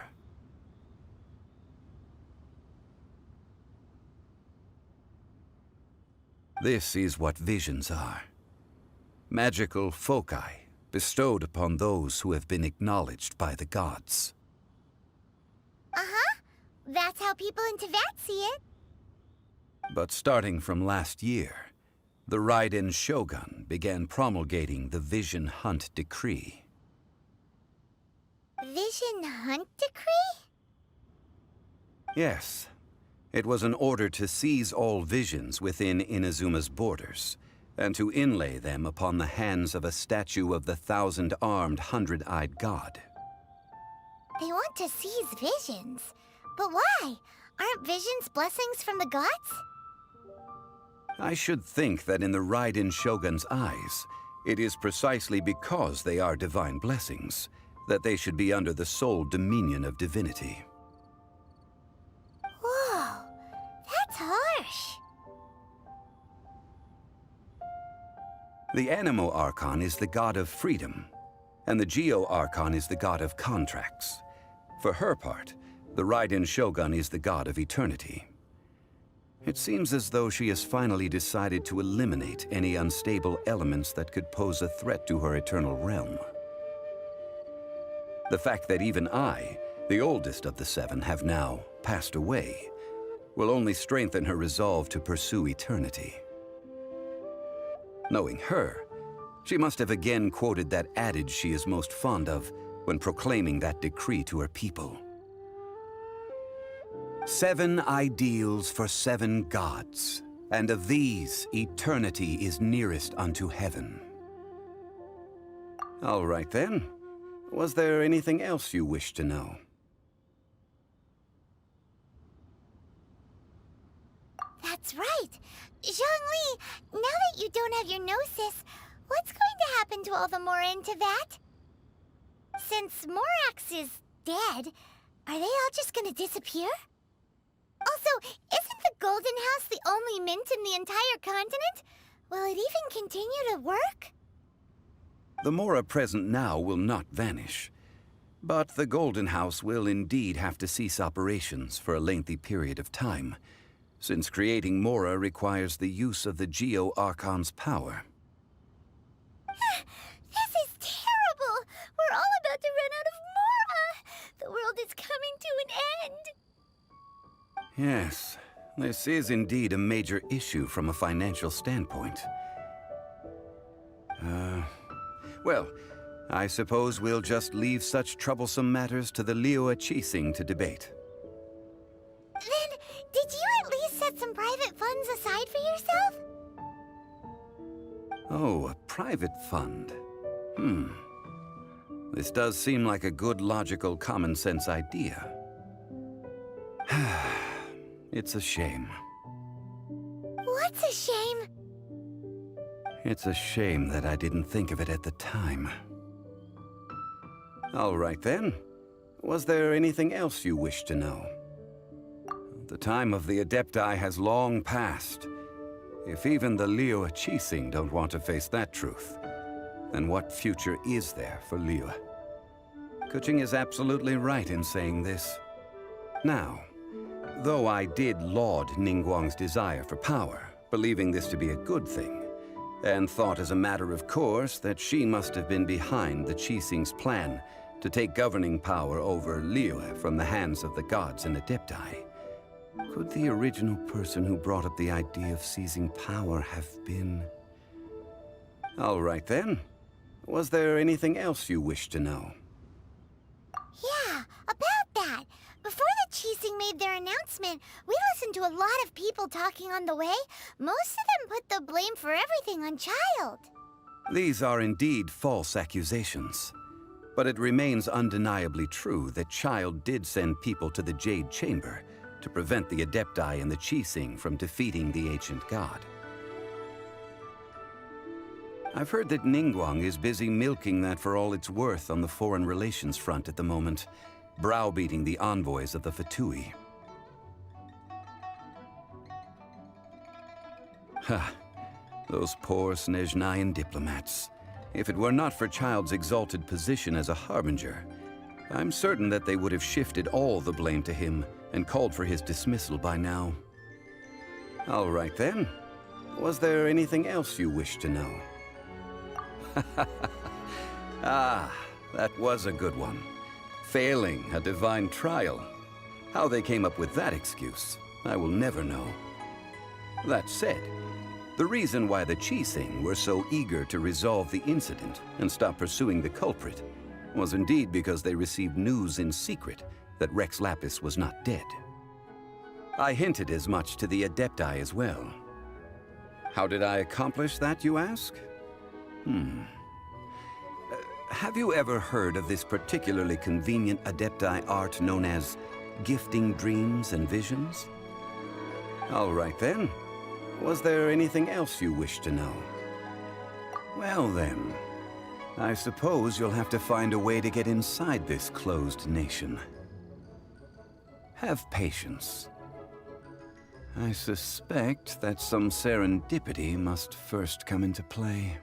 This is what visions are. Magical foci bestowed upon those who have been acknowledged by the gods. Uh-huh. That's how people in Teyvat see it. But starting from last year, the Raiden Shogun began promulgating the Vision Hunt Decree. Vision Hunt Decree? Yes. It was an order to seize all visions within Inazuma's borders, and to inlay them upon the hands of a statue of the 1,000-armed, 100-eyed god. They want to seize visions. But why? Aren't visions blessings from the gods? I should think that in the Raiden Shogun's eyes, it is precisely because they are divine blessings that they should be under the sole dominion of divinity. Whoa, that's harsh. The Animo Archon is the god of freedom, and the Geo Archon is the god of contracts. For her part, the Raiden Shogun is the god of eternity. It seems as though she has finally decided to eliminate any unstable elements that could pose a threat to her eternal realm. The fact that even I, the oldest of the seven, have now passed away, will only strengthen her resolve to pursue eternity. Knowing her, she must have again quoted that adage she is most fond of when proclaiming that decree to her people. 7 ideals for 7 gods, and of these, eternity is nearest unto heaven. All right then. Was there anything else you wish to know? That's right. Zhongli, now that you don't have your gnosis, what's going to happen to all the Mora in Teyvat? Since Morax is dead, are they all just gonna disappear? Also, isn't the Golden House the only mint in the entire continent? Will it even continue to work? The Mora present now will not vanish, but the Golden House will indeed have to cease operations for a lengthy period of time, since creating Mora requires the use of the Geo Archon's power. This is terrible! We're all about to run out of Mora! The world is coming to an end! Yes, this is indeed a major issue from a financial standpoint. Well, I suppose we'll just leave such troublesome matters to the Liyue Qixing to debate. Then, did you at least set some private funds aside for yourself? Oh, a private fund. This does seem like a good, logical, common-sense idea. It's a shame. What's a shame? It's a shame that I didn't think of it at the time. All right then. Was there anything else you wish to know? The time of the Adepti has long passed. If even the Liyue Qixing don't want to face that truth, then what future is there for Liyue? Keqing is absolutely right in saying this. Now, though I did laud Ningguang's desire for power, believing this to be a good thing, and thought as a matter of course that she must have been behind the Qixing's plan to take governing power over Liyue from the hands of the gods and Adepti, could the original person who brought up the idea of seizing power have been... All right then. Was there anything else you wish to know? Yeah, about that. Before the Qixing made their announcement, we listened to a lot of people talking on the way. Most of them put the blame for everything on Child. These are indeed false accusations. But it remains undeniably true that Child did send people to the Jade Chamber to prevent the Adepti and the Qixing from defeating the ancient god. I've heard that Ningguang is busy milking that for all it's worth on the foreign relations front at the moment, browbeating the envoys of the Fatui. Ha! Those poor Snezhnayan diplomats. If it were not for Child's exalted position as a harbinger, I'm certain that they would have shifted all the blame to him and called for his dismissal by now. All right then. Was there anything else you wish to know? Ah, that was a good one. Failing a divine trial. How they came up with that excuse, I will never know. That said, the reason why the Qixing were so eager to resolve the incident and stop pursuing the culprit was indeed because they received news in secret that Rex Lapis was not dead. I hinted as much to the Adepti as well. How did I accomplish that, you ask? Have you ever heard of this particularly convenient Adepti art known as gifting dreams and visions? All right then. Was there anything else you wish to know? Well then, I suppose you'll have to find a way to get inside this closed nation. Have patience. I suspect that some serendipity must first come into play.